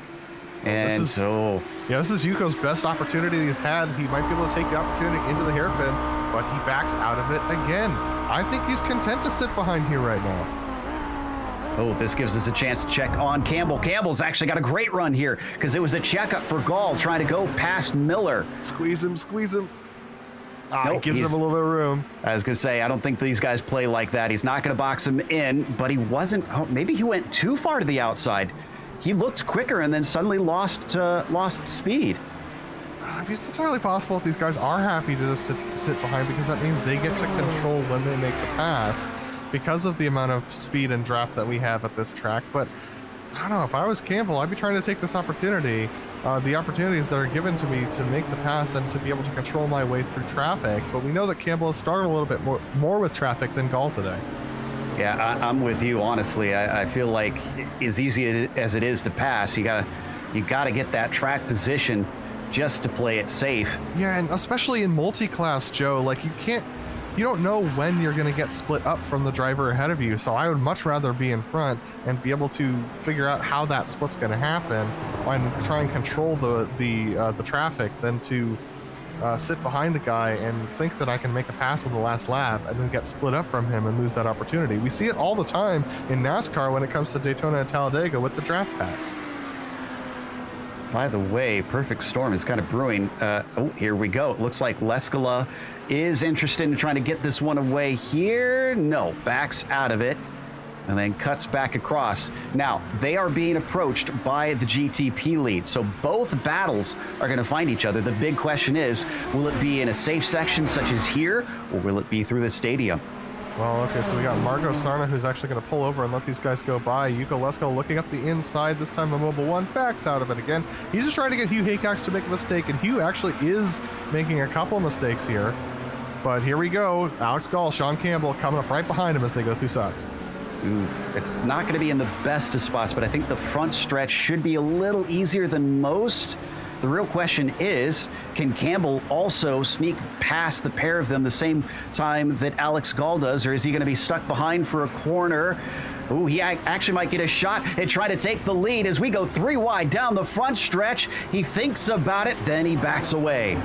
And this is Yuko's best opportunity he's had. He might be able to take the opportunity into the hairpin, but he backs out of it again. I think he's content to sit behind here right now. Oh, this gives us a chance to check on Campbell. Campbell's actually got a great run here because it was a checkup for Gall trying to go past Miller. Squeeze him. Nope, gives him a little bit of room. I was going to say, I don't think these guys play like that. He's not going to box him in, but he wasn't. Oh, maybe he went too far to the outside. He looked quicker and then suddenly lost speed. It's entirely possible that these guys are happy to just sit behind because that means they get to control when they make the pass because of the amount of speed and draft that we have at this track. But I don't know, if I was Campbell, I'd be trying to take this opportunity, the opportunities that are given to me to make the pass and to be able to control my way through traffic. But we know that Campbell has started a little bit more with traffic than Gall today. Yeah, I'm with you, honestly. I feel like as easy as it is to pass, you gotta get that track position just to play it safe. Yeah, and especially in multi-class, Joe, like you can't you don't know when you're going to get split up from the driver ahead of you. So I would much rather be in front and be able to figure out how that split's going to happen and try and control the traffic than to sit behind a guy and think that I can make a pass on the last lap and then get split up from him and lose that opportunity. We see it all the time in NASCAR when it comes to Daytona and Talladega with the draft packs. By the way, perfect storm is kind of brewing. Oh, here we go. It looks like Leskala is interested in trying to get this one away here. No, backs out of it and then cuts back across. Now, they are being approached by the GTP lead, so both battles are going to find each other. The big question is, will it be in a safe section such as here, or will it be through the stadium? Well, okay, so we got Margot Sarna, who's actually going to pull over and let these guys go by. Yuko Lesko looking up the inside, this time a Mobile 1, backs out of it again. He's just trying to get Hugh Haycox to make a mistake, and Hugh actually is making a couple of mistakes here. But here we go. Alex Gall, Sean Campbell coming up right behind him as they go through socks. Ooh, it's not going to be in the best of spots, but I think the front stretch should be a little easier than most. The real question is, can Campbell also sneak past the pair of them the same time that Alex Gall does, or is he going to be stuck behind for a corner? Ooh, he actually might get a shot and try to take the lead as we go 3 wide down the front stretch. He thinks about it, then he backs away.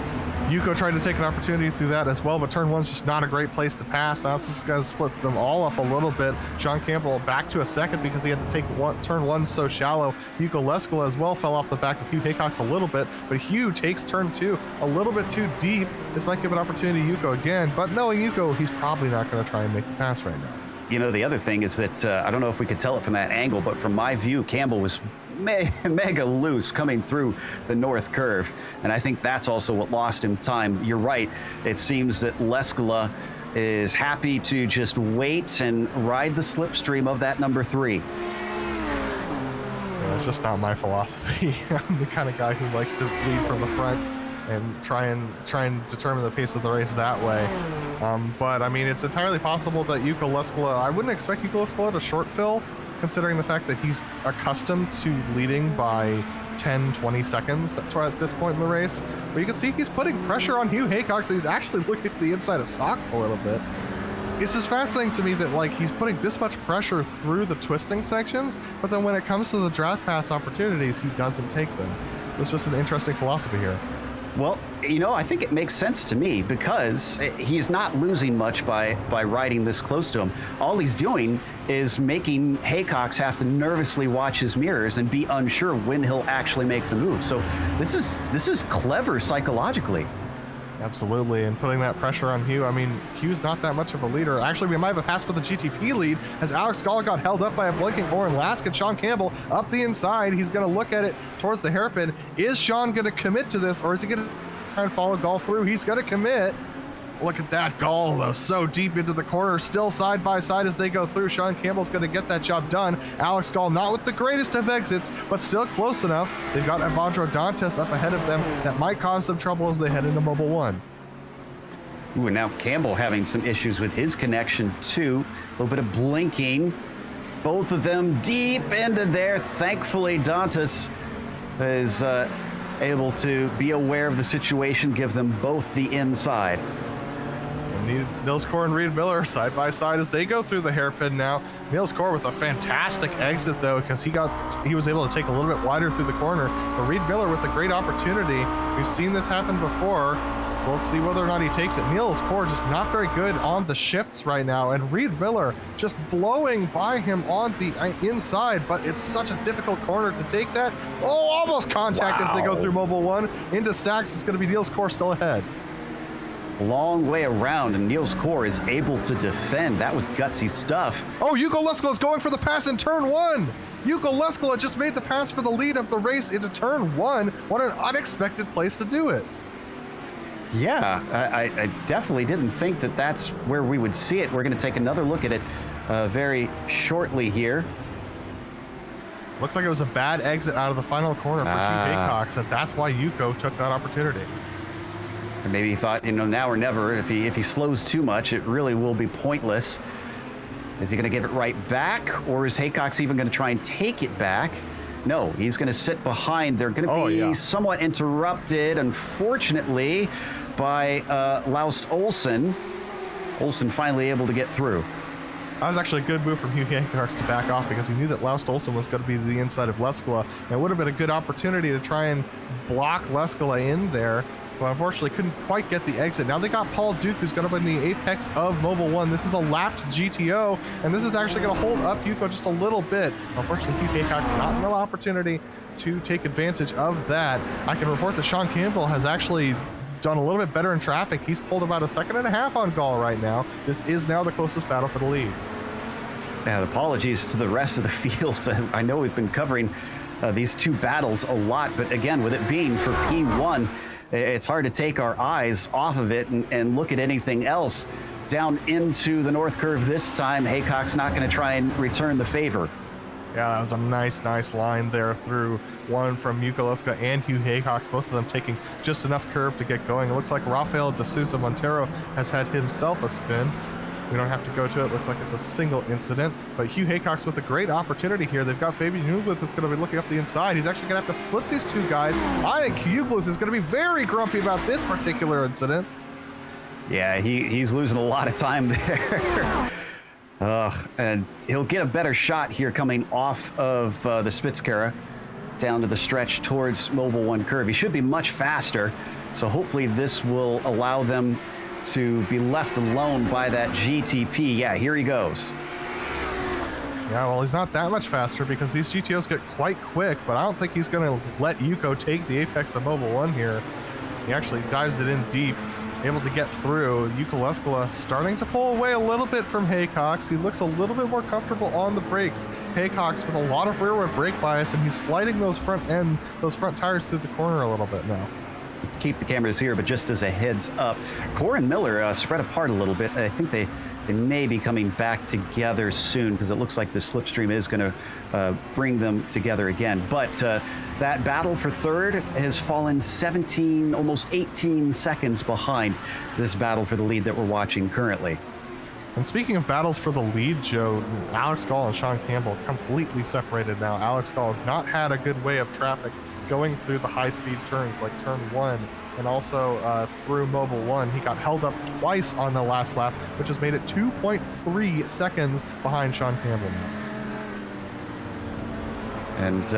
Yuko tried to take an opportunity through that as well, but turn one's just not a great place to pass. Now this is going to split them all up a little bit. Sean Campbell back to a second because he had to take turn one so shallow. Yuko Leskola as well fell off the back of Hugh Haycox a little bit, but Hugh takes turn 2 a little bit too deep. This might give an opportunity to Yuko again, but knowing Yuko, he's probably not going to try and make the pass right now. You know, the other thing is that I don't know if we could tell it from that angle, but from my view, Campbell was mega loose coming through the north curve, and I think that's also what lost him time. You're right. It seems that Leskala is happy to just wait and ride the slipstream of that number 3. It's just not my philosophy. I'm the kind of guy who likes to lead from the front and try and determine the pace of the race that way. But I mean, it's entirely possible that Yuko Leskola, I wouldn't expect Yuko Leskola to short fill, considering the fact that he's accustomed to leading by 10-20 seconds at this point in the race. But you can see he's putting pressure on Hugh Haycox. He's actually looking at the inside of socks a little bit. It's just fascinating to me that like he's putting this much pressure through the twisting sections, but then when it comes to the draft pass opportunities, he doesn't take them. So it's just an interesting philosophy here. Well, you know, I think it makes sense to me because he's not losing much by riding this close to him. All he's doing is making Haycox have to nervously watch his mirrors and be unsure when he'll actually make the move. So this is clever psychologically. Absolutely, and putting that pressure on Hugh. I mean, Hugh's not that much of a leader. Actually, we might have a pass for the GTP lead as Alex Gall got held up by a blinking Oren Lask and Sean Campbell up the inside. He's going to look at it towards the hairpin. Is Sean going to commit to this, or is he going to try and follow Gall through? He's going to commit. Look at that Gall, though, so deep into the corner, still side by side as they go through. Sean Campbell's going to get that job done. Alex Gall, not with the greatest of exits, but still close enough. They've got Evandro Dantes up ahead of them. That might cause them trouble as they head into Mobile 1. Ooh, and now Campbell having some issues with his connection too. A little bit of blinking. Both of them deep into there. Thankfully, Dantes is able to be aware of the situation, give them both the inside. Nils Core and Reed Miller side by side as they go through the hairpin now. Nils Core with a fantastic exit though, because he was able to take a little bit wider through the corner. But Reed Miller with a great opportunity. We've seen this happen before, so let's see whether or not he takes it. Nils Core just not very good on the shifts right now, and Reed Miller just blowing by him on the inside, but it's such a difficult corner to take that. Oh, almost contact as they go through Mobile 1 into Sachs. It's going to be Nils Core still ahead. Long way around, and Nils Core is able to defend. That was gutsy stuff. Oh, Yuko Leskala's going for the pass in turn 1. Yuko Leskala just made the pass for the lead of the race into turn 1. What an unexpected place to do it. Yeah, I definitely didn't think that that's where we would see it. We're going to take another look at it very shortly here. Looks like it was a bad exit out of the final corner for Hugh Haycox, and that's why Yuko took that opportunity. Or maybe he thought, you know, now or never. If he slows too much, it really will be pointless. Is he going to give it right back, or is Haycox even going to try and take it back? No, he's going to sit behind. They're going to be somewhat interrupted, unfortunately, by Laust Olsen. Olsen finally able to get through. That was actually a good move from Hugh Haycox to back off because he knew that Laust Olsen was going to be the inside of Leskala. And it would have been a good opportunity to try and block Leskala in there, but unfortunately couldn't quite get the exit. Now they got Paul Duke, who's going to be in the apex of Mobile 1. This is a lapped GTO, and this is actually going to hold up Yuko just a little bit. Unfortunately, Hugh Haycox got no opportunity to take advantage of that. I can report that Sean Campbell has actually done a little bit better in traffic. He's pulled about a 1.5 seconds on Gall right now. This is now the closest battle for the lead. Yeah, apologies to the rest of the field. I know we've been covering these two battles a lot, but again, with it being for P1, it's hard to take our eyes off of it and look at anything else. Down into the North Curve this time, Haycock's not going to try and return the favor. Yeah, that was a nice line there through one from Yuko Leskala and Hugh Haycox, both of them taking just enough curve to get going. It looks like Rafael de Sousa Montero has had himself a spin. We don't have to go to it. Looks like it's a single incident, but Hugh Haycox with a great opportunity here. They've got Fabian Hugluth that's going to be looking up the inside. He's actually going to have to split these two guys. I think Hugluth is going to be very grumpy about this particular incident. Yeah, he's losing a lot of time there. And he'll get a better shot here coming off of the Spitzkara down to the stretch towards Mobile 1 curve. He should be much faster, so hopefully this will allow them to be left alone by that GTP. Yeah, here he goes. Yeah, well, he's not that much faster because these GTOs get quite quick, but I don't think he's going to let Yuko take the apex of Mobile 1 here. He actually dives it in deep, able to get through. Yuko Leskala starting to pull away a little bit from Haycox. He looks a little bit more comfortable on the brakes. Haycox with a lot of rearward brake bias, and he's sliding those front tires through the corner a little bit now. Let's keep the cameras here, but just as a heads up, Core and Miller spread apart a little bit. I think they may be coming back together soon because it looks like the slipstream is going to bring them together again. But that battle for third has fallen 17, almost 18 seconds behind this battle for the lead that we're watching currently. And speaking of battles for the lead, Joe, Alex Gall and Sean Campbell completely separated now. Alex Gall has not had a good way of traffic going through the high-speed turns like turn 1 and also through Mobile 1. He got held up twice on the last lap, which has made it 2.3 seconds behind Sean Campbell now. And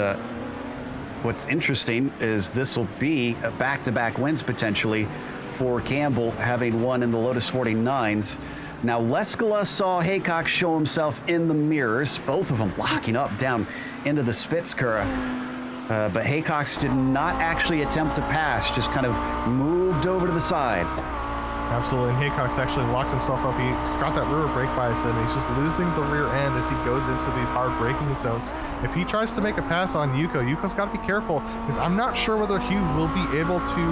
what's interesting is this will be a back-to-back wins potentially for Campbell, having won in the Lotus 49s. Now, Leskala saw Haycock show himself in the mirrors, both of them locking up down into the Spitzkara. But Haycox did not actually attempt to pass, just kind of moved over to the side. Absolutely, and Haycox actually locked himself up. He's got that rear brake bias in. He's just losing the rear end as he goes into these hard braking zones. If he tries to make a pass on Yuko, Yuko's got to be careful because I'm not sure whether Hugh will be able to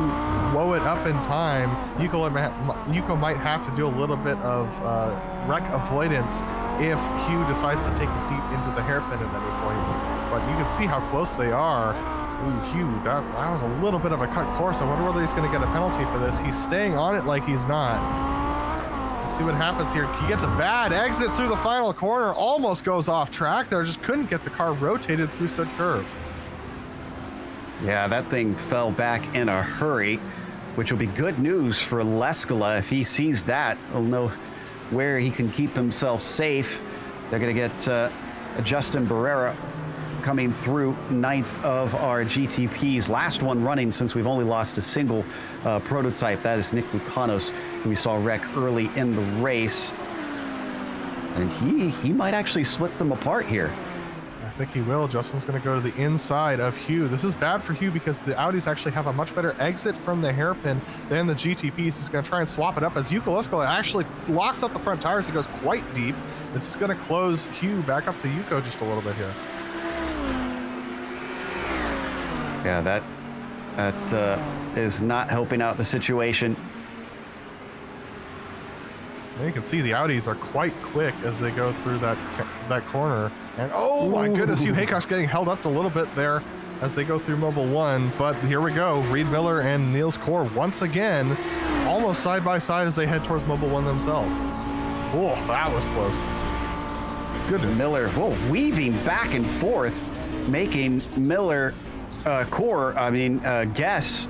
blow it up in time. Yuko might have to do a little bit of wreck avoidance if Hugh decides to take it deep into the hairpin at any point. But you can see how close they are. Ooh, Hugh, that was a little bit of a cut course. I wonder whether he's going to get a penalty for this. He's staying on it like he's not. Let's see what happens here. He gets a bad exit through the final corner. Almost goes off track there. Just couldn't get the car rotated through said curve. Yeah, that thing fell back in a hurry, which will be good news for Leskala. If he sees that, he'll know where he can keep himself safe. They're going to get Justin Barrera coming through 9th of our GTPs. Last one running since we've only lost a single prototype. That is Nick Lucanos, who we saw wreck early in the race. And he might actually split them apart here. I think he will. Justin's going to go to the inside of Hugh. This is bad for Hugh because the Audis actually have a much better exit from the hairpin than the GTPs. He's going to try and swap it up as Yuko Leskala actually locks up the front tires. He goes quite deep. This is going to close Hugh back up to Yuko just a little bit here. Yeah, that is not helping out the situation. And you can see the Audis are quite quick as they go through that corner. And oh my goodness, Hugh Haycock's getting held up a little bit there as they go through Mobile 1. But here we go. Reed Miller and Niels Core once again, almost side by side as they head towards Mobile 1 themselves. Oh, that was close. Goodness. Miller, weaving back and forth, making Miller guess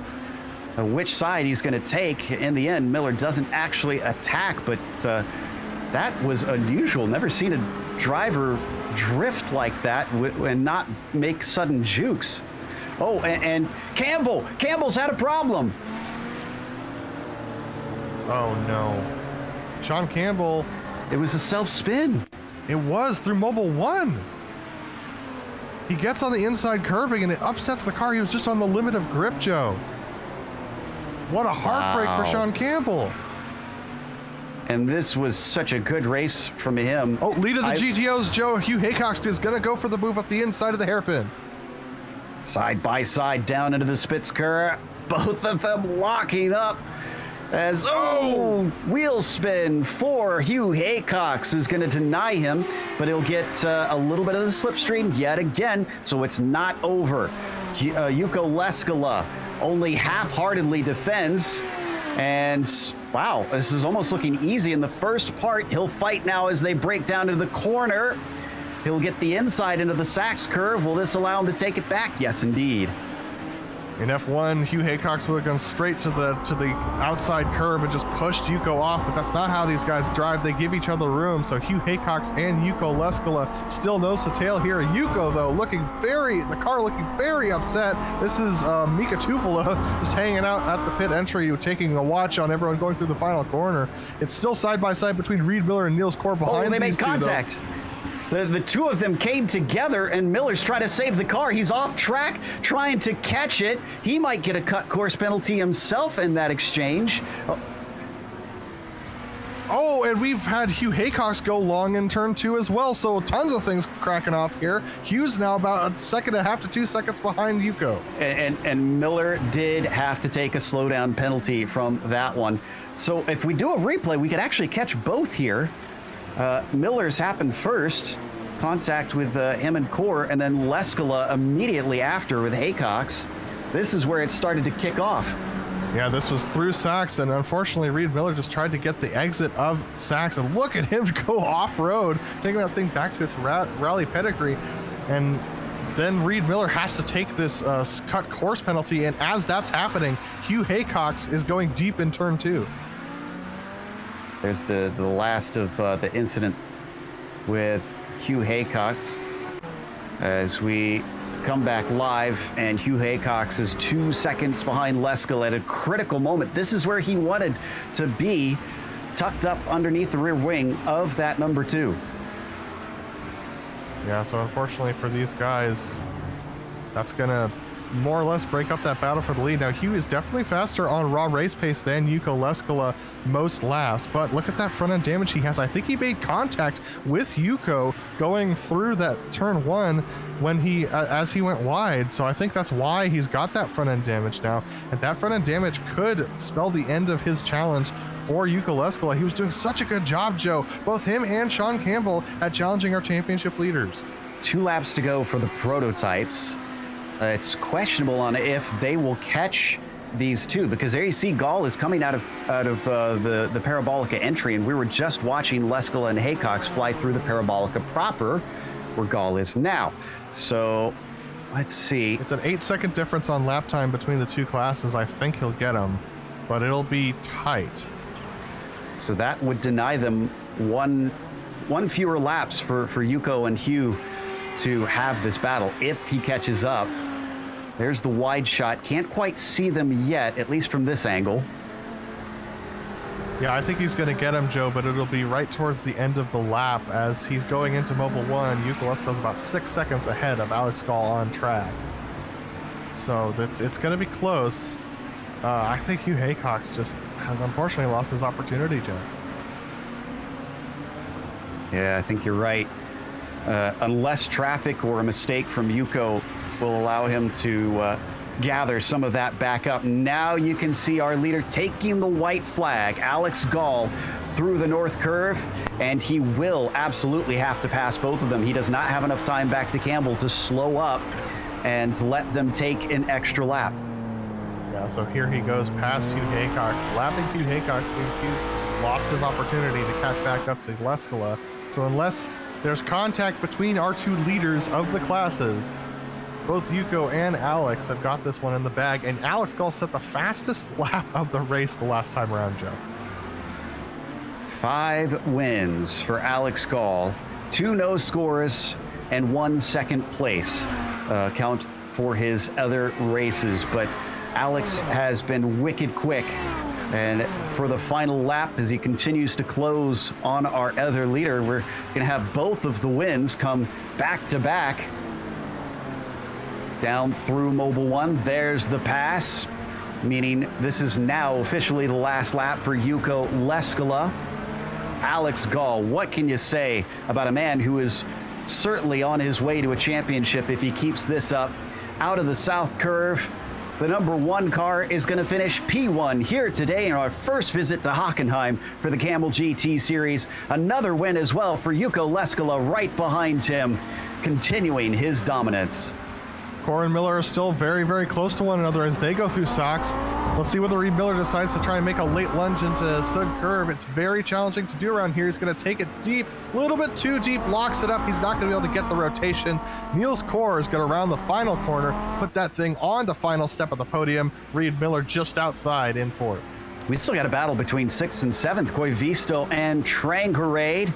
which side he's going to take. In the end, Miller doesn't actually attack, but that was unusual. Never seen a driver drift like that and not make sudden jukes. Oh, and Campbell's had a problem. Oh no. Sean Campbell. It was a self-spin. It was through Mobile 1. He gets on the inside curbing and it upsets the car. He was just on the limit of grip, Joe. What a heartbreak for Sean Campbell. And this was such a good race from him. Oh, lead of the GTOs, Joe. Hugh Haycox is going to go for the move up the inside of the hairpin. Side by side down into the Spitzker. Both of them locking up. As, wheel spin for Hugh Haycox is going to deny him, but he'll get a little bit of the slipstream yet again, so it's not over. Yuko Leskala only half-heartedly defends, and wow, this is almost looking easy in the first part. He'll fight now as they break down to the corner. He'll get the inside into the Sachs curve. Will this allow him to take it back? Yes, indeed. In F1, Hugh Haycox would have gone straight to the outside curve and just pushed Yuko off, but that's not how these guys drive. They give each other room, so Hugh Haycox and Yuko Leskala still nose to tail here. Yuko, though, the car looking very upset. This is Mika Tupola just hanging out at the pit entry, taking a watch on everyone going through the final corner. It's still side by side between Reed Miller and Niels Kor behind they these made contact. Two, the two of them came together, and Miller's trying to save the car. He's off track, trying to catch it. He might get a cut course penalty himself in that exchange. Oh, and we've had Hugh Haycox go long in turn 2 as well, so tons of things cracking off here. Hugh's now about a second and a half to 2 seconds behind Yuko. And Miller did have to take a slowdown penalty from that one. So if we do a replay, we could actually catch both here. Miller's happened first, contact with him and Kor, and then Leskala immediately after with Haycox. This is where it started to kick off. Yeah, this was through Sachs, and unfortunately Reed Miller just tried to get the exit of Sachs, and look at him go off-road, taking that thing back to its rally pedigree, and then Reed Miller has to take this cut course penalty, and as that's happening, Hugh Haycox is going deep in turn 2. There's the last of the incident with Hugh Haycox as we come back live, and Hugh Haycox is 2 seconds behind Leskala at a critical moment. This is where he wanted to be, tucked up underneath the rear wing of that number 2. Yeah, so unfortunately for these guys, that's gonna more or less break up that battle for the lead. Now, Hugh is definitely faster on raw race pace than Yuko Leskala most laps, but look at that front end damage he has. I think he made contact with Yuko going through that turn 1 when as he went wide, so I think that's why he's got that front end damage now, and that front end damage could spell the end of his challenge for Yuko Leskala. He was doing such a good job, Joe, both him and Sean Campbell, at challenging our championship leaders. 2 laps to go for the prototypes. It's questionable on if they will catch these two, because there you see Gall is coming out of the Parabolica entry, and we were just watching Leskala and Haycox fly through the Parabolica proper, where Gall is now. So let's see. It's an 8-second difference on lap time between the 2 classes. I think he'll get them, but it'll be tight. So that would deny them one fewer laps for Yuko and Hugh to have this battle if he catches up. There's the wide shot. Can't quite see them yet, at least from this angle. Yeah, I think he's going to get him, Joe, but it'll be right towards the end of the lap as he's going into Mobile 1. Yuko Leskala's about 6 seconds ahead of Alex Gall on track. So it's going to be close. I think Hugh Haycox just has unfortunately lost his opportunity, Joe. Yeah, I think you're right. Unless traffic or a mistake from Yuko will allow him to gather some of that back up. Now you can see our leader taking the white flag, Alex Gall, through the north curve, and he will absolutely have to pass both of them. He does not have enough time back to Campbell to slow up and let them take an extra lap. Yeah, so here he goes past Hugh Haycox, lapping Hugh Haycox, means Hugh lost his opportunity to catch back up to Leskala. So unless there's contact between our 2 leaders of the classes, Both Yuko and Alex have got this one in the bag, and Alex Gall set the fastest lap of the race the last time around, Joe. 5 wins for Alex Gall, 2 no scores, and 1 second place. Count for his other races, but Alex has been wicked quick. And for the final lap, as he continues to close on our other leader, we're going to have both of the wins come back to back. Down through Mobile 1, there's the pass, meaning this is now officially the last lap for Yuko Leskala. Alex Gall, what can you say about a man who is certainly on his way to a championship if he keeps this up? Out of the South Curve, the number 1 car is going to finish P1 here today in our first visit to Hockenheim for the Kamel GT Series. Another win as well for Yuko Leskala right behind him, continuing his dominance. Cora and Miller are still very, very close to one another as they go through socks. Let's see whether Reed Miller decides to try and make a late lunge into Sud Curve. It's very challenging to do around here. He's going to take it deep, a little bit too deep, locks it up. He's not going to be able to get the rotation. Niels Kor is going to round the final corner, put that thing on the final step of the podium. Reed Miller just outside in 4th. We still got a battle between 6th and 7th. Koivisto and Trangarade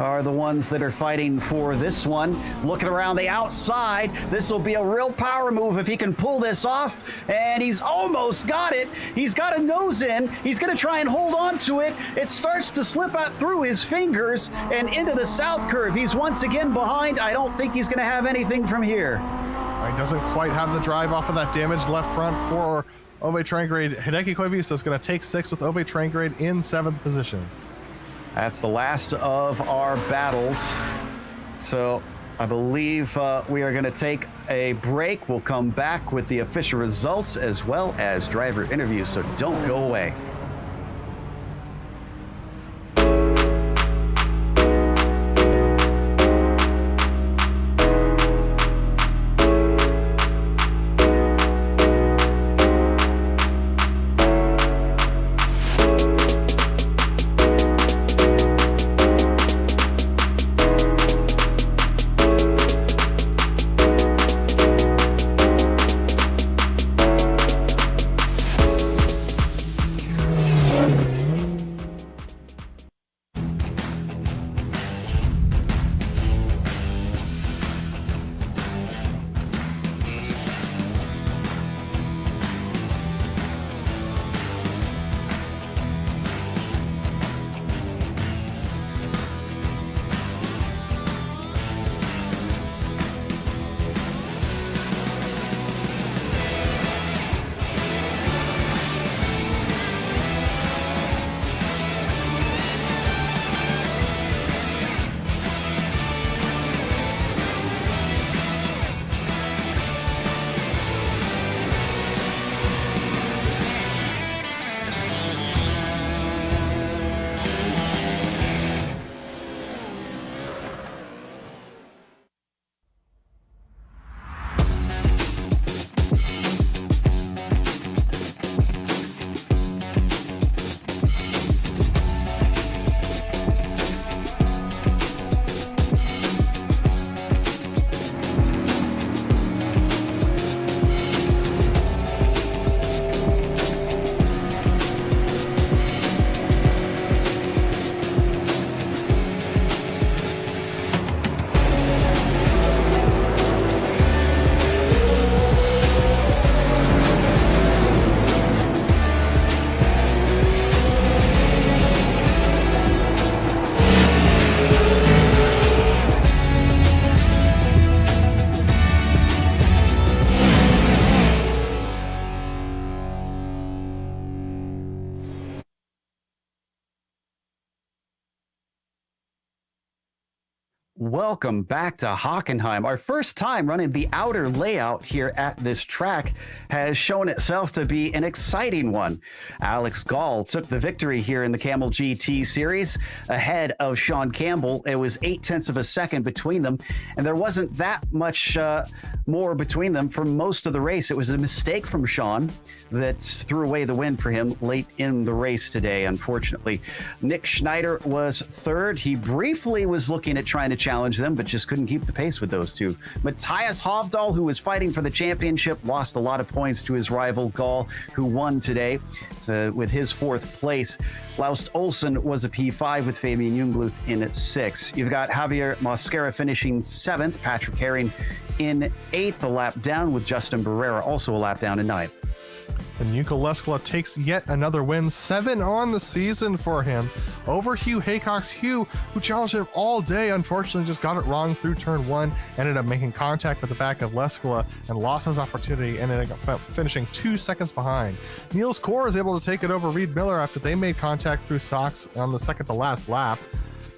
are the ones that are fighting for this one. Looking around the outside, this will be a real power move if he can pull this off, and he's almost got it. He's got a nose in. He's going to try and hold on to it. It starts to slip out through his fingers and into the South Curve. He's once again behind. I don't think he's going to have anything from here. He doesn't quite have the drive off of that damaged left front for Ove Trangrade. Hideki Koivisto is going to take 6th with Ove Trangrade in 7th position. That's the last of our battles. So I believe we are going to take a break. We'll come back with the official results as well as driver interviews, so don't go away. Welcome back to Hockenheim. Our first time running the outer layout here at this track has shown itself to be an exciting one. Alex Gall took the victory here in the Kamel GT Series ahead of Sean Campbell. It was 0.8 of a second between them, and there wasn't that much more between them for most of the race. It was a mistake from Sean that threw away the win for him late in the race today, unfortunately. Nick Schneider was third. He briefly was looking at trying to challenge challenge them, but just couldn't keep the pace with those two. Matthias Hovdal, who was fighting for the championship, lost a lot of points to his rival Gall, who won today with his 4th place. Laust Olsen was a P5 with Fabian Jungluth in at 6. You've got Javier Mosquera finishing 7th, Patrick Herring in 8th, a lap down, with Justin Barrera also a lap down in 9th. And Yuka Leskala takes yet another win, 7 on the season for him, over Hugh Haycox. Hugh, who challenged him all day, unfortunately just got it wrong through turn 1, ended up making contact with the back of Leskala and lost his opportunity, and ended up finishing 2 seconds behind. Niels Kor is able to take it over Reed Miller after they made contact through socks on the second to last lap.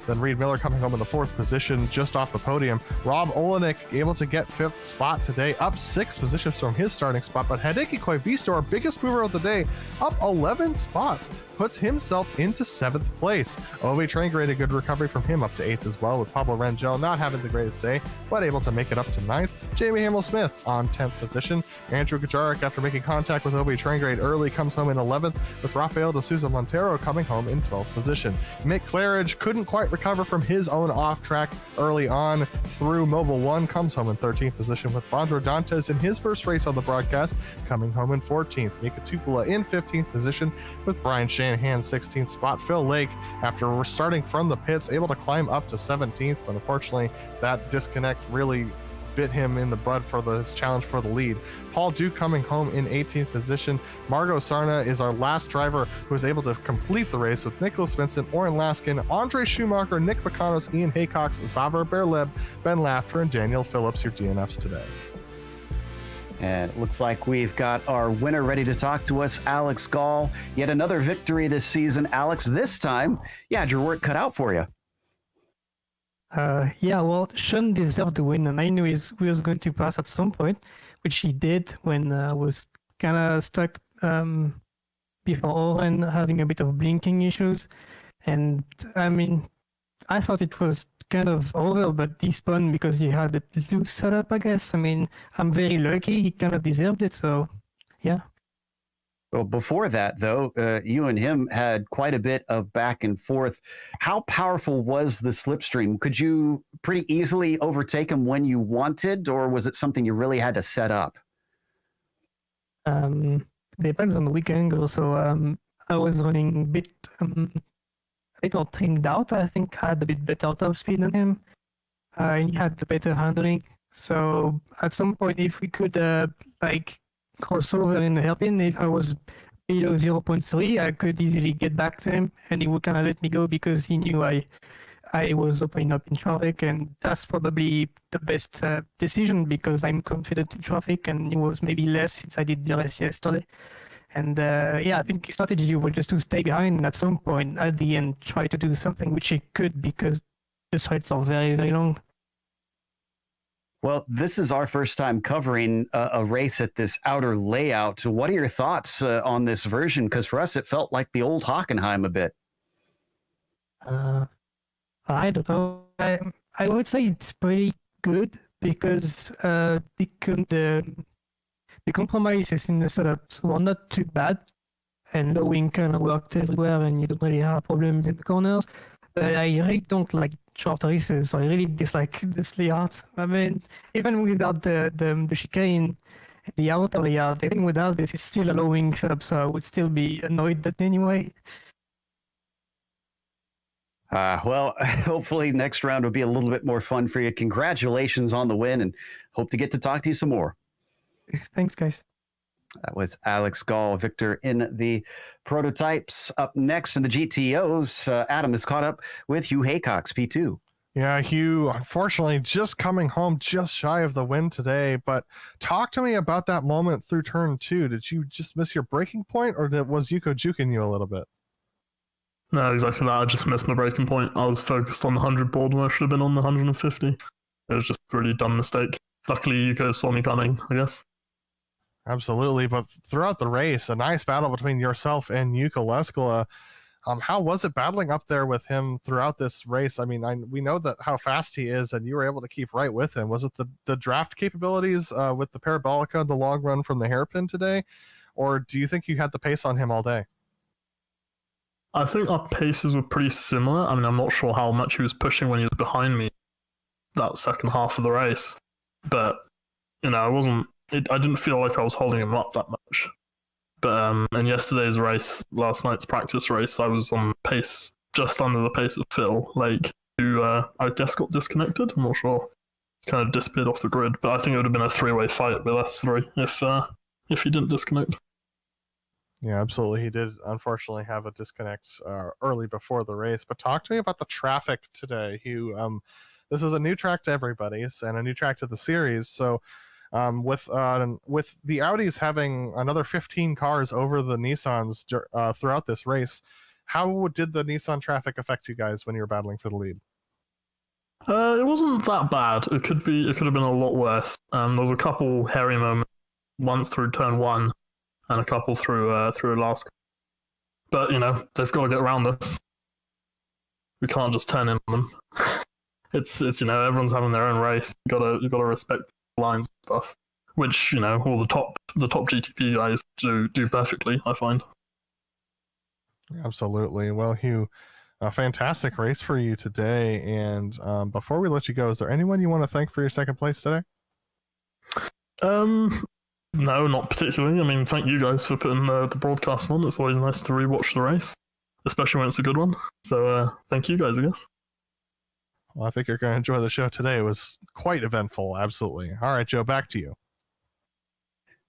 Then Reed Miller coming home in the 4th position, just off the podium. Rob Olenek able to get 5th spot today, up 6 positions from his starting spot. But Hideki Koivisto, our biggest mover of the day, up 11 spots, puts himself into 7th place. Ovi Tranger, a good recovery from him, up to 8th as well, with Pablo Rangel not having the greatest day, but able to make it up to 9th. Jamie Hamill-Smith on 10th position. Andrew Kajarek, after making contact with Ovi Tranger early, comes home in 11th, with Rafael de Souza Montero coming home in 12th position. Mick Claridge couldn't quite recover from his own off track early on through Mobile 1, comes home in 13th position, with Bandro Dantes in his first race on the broadcast coming home in 14th. Mika Tupola in 15th position, with Brian Shanahan's 16th spot. Phil Lake, after starting from the pits, able to climb up to 17th, but unfortunately that disconnect really bit him in the butt for this challenge for the lead. Paul Duke coming home in 18th position. Margot Sarna is our last driver who was able to complete the race, with Nicholas Vincent, Oren Laskin, Andre Schumacher, Nick Bakanos, Ian Haycox, Xaver Berleb, Ben Lafter, and Daniel Phillips, your DNFs today. And it looks like we've got our winner ready to talk to us, Alex Gall. Yet another victory this season. Alex, this time, you had your work cut out for you. Yeah, well, Sean deserved the win, and I knew he was going to pass at some point, which he did when I was kind of stuck before Oren having a bit of blinking issues. And I mean, I thought it was kind of over, but he spun because he had a loose setup, I guess. I mean, I'm very lucky. He kind of deserved it, so yeah. Well, before that, though, you and him had quite a bit of back and forth. How powerful was the slipstream? Could you pretty easily overtake him when you wanted, or was it something you really had to set up? Depends on the weekend. Also, I was running a bit more trimmed out. I think I had a bit better top speed than him. He had the better handling. So at some point, if we could crossover in the hairpin, if I was below 0.3, I could easily get back to him, and he would kind of let me go because he knew I was opening up in traffic, and that's probably the best decision because I'm confident in traffic, and it was maybe less since I did the race yesterday. And yeah, I think his strategy was just to stay behind and at some point at the end try to do something, which he could because the straights are very, very long. Well, this is our first time covering a race at this outer layout. What are your thoughts on this version? Because for us, it felt like the old Hockenheim a bit. I don't know. I would say it's pretty good because the compromises in the setups were not too bad, and the wing kind of worked everywhere, and you don't really have problems in the corners. But I really don't like short races, so I really dislike this layout. I mean, even without the chicane, the outer layout, even without this, it's still a low wing setup, so I would still be annoyed that anyway. Well, hopefully next round will be a little bit more fun for you. Congratulations on the win, and hope to get to talk to you some more. Thanks, guys. That was Alex Gall, victor in the prototypes. Up next in the GTOs, Adam is caught up with Hugh Haycox, P2. Yeah, Hugh, unfortunately, just coming home just shy of the win today. But talk to me about that moment through turn 2. Did you just miss your braking point, or was Yuko juking you a little bit? No, exactly that. I just missed my braking point. I was focused on the 100 board where I should have been on the 150. It was just a really dumb mistake. Luckily, Yuko saw me coming, I guess. Absolutely, but throughout the race, a nice battle between yourself and Yuka Leskala. How was it battling up there with him throughout this race? I mean, we know that how fast he is, and you were able to keep right with him. Was it the draft capabilities with the Parabolica, the long run from the hairpin today, or do you think you had the pace on him all day? I think our paces were pretty similar. I mean, I'm not sure how much he was pushing when he was behind me. that second half of the race. But, I didn't feel like I was holding him up that much. But in yesterday's race, last night's practice race, I was on pace, just under the pace of Phil Lake, who I guess got disconnected. I'm not sure. Kind of disappeared off the grid. But I think it would have been a three-way fight with S3 if he didn't disconnect. Yeah, absolutely. He did unfortunately have a disconnect early before the race. But talk to me about the traffic today, Hugh. This is a new track to everybody and a new track to the series. So with the Audis having another 15 cars over the Nissans throughout this race, how did the Nissan traffic affect you guys when you were battling for the lead? It wasn't that bad. It could have been a lot worse. There was a couple hairy moments, once through turn 1 and a couple through last. But they've got to get around this. We can't just turn in on them. It's everyone's having their own race. You gotta respect the lines and stuff, which all the top GTP guys do perfectly, I find. Absolutely. Well, Hugh, a fantastic race for you today. And before we let you go, is there anyone you want to thank for your second place today? No, not particularly. I mean, thank you guys for putting the broadcast on. It's always nice to rewatch the race, especially when it's a good one. So thank you guys, I guess. Well, I think you're going to enjoy the show today. It was quite eventful, absolutely. All right, Joe, back to you.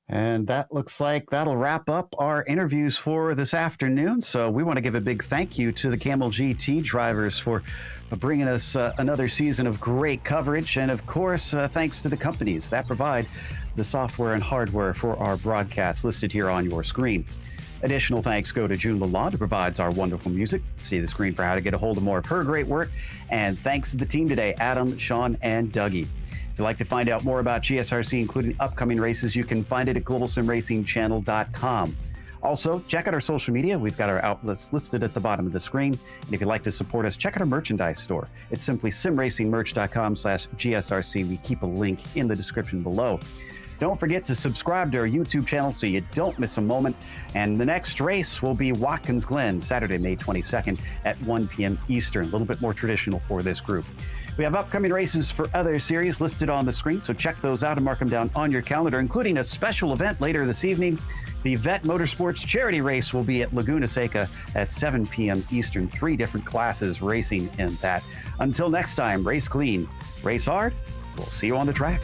And that looks like that'll wrap up our interviews for this afternoon. So we want to give a big thank you to the Kamel GT drivers for bringing us another season of great coverage. And of course, thanks to the companies that provide the software and hardware for our broadcasts listed here on your screen. Additional thanks go to June Lalonde, who provides our wonderful music. See the screen for how to get a hold of more of her great work. And thanks to the team today, Adam, Sean, and Dougie. If you'd like to find out more about GSRC, including upcoming races, you can find it at globalsimracingchannel.com. Also, check out our social media. We've got our outlets listed at the bottom of the screen. And if you'd like to support us, check out our merchandise store. It's simply simracingmerch.com/GSRC. We keep a link in the description below. Don't forget to subscribe to our YouTube channel so you don't miss a moment. And the next race will be Watkins Glen, Saturday, May 22nd at 1 p.m. Eastern, a little bit more traditional for this group. We have upcoming races for other series listed on the screen, so check those out and mark them down on your calendar, including a special event later this evening. The Vet Motorsports Charity Race will be at Laguna Seca at 7 p.m. Eastern. 3 different classes racing in that. Until next time, race clean, race hard. We'll see you on the track.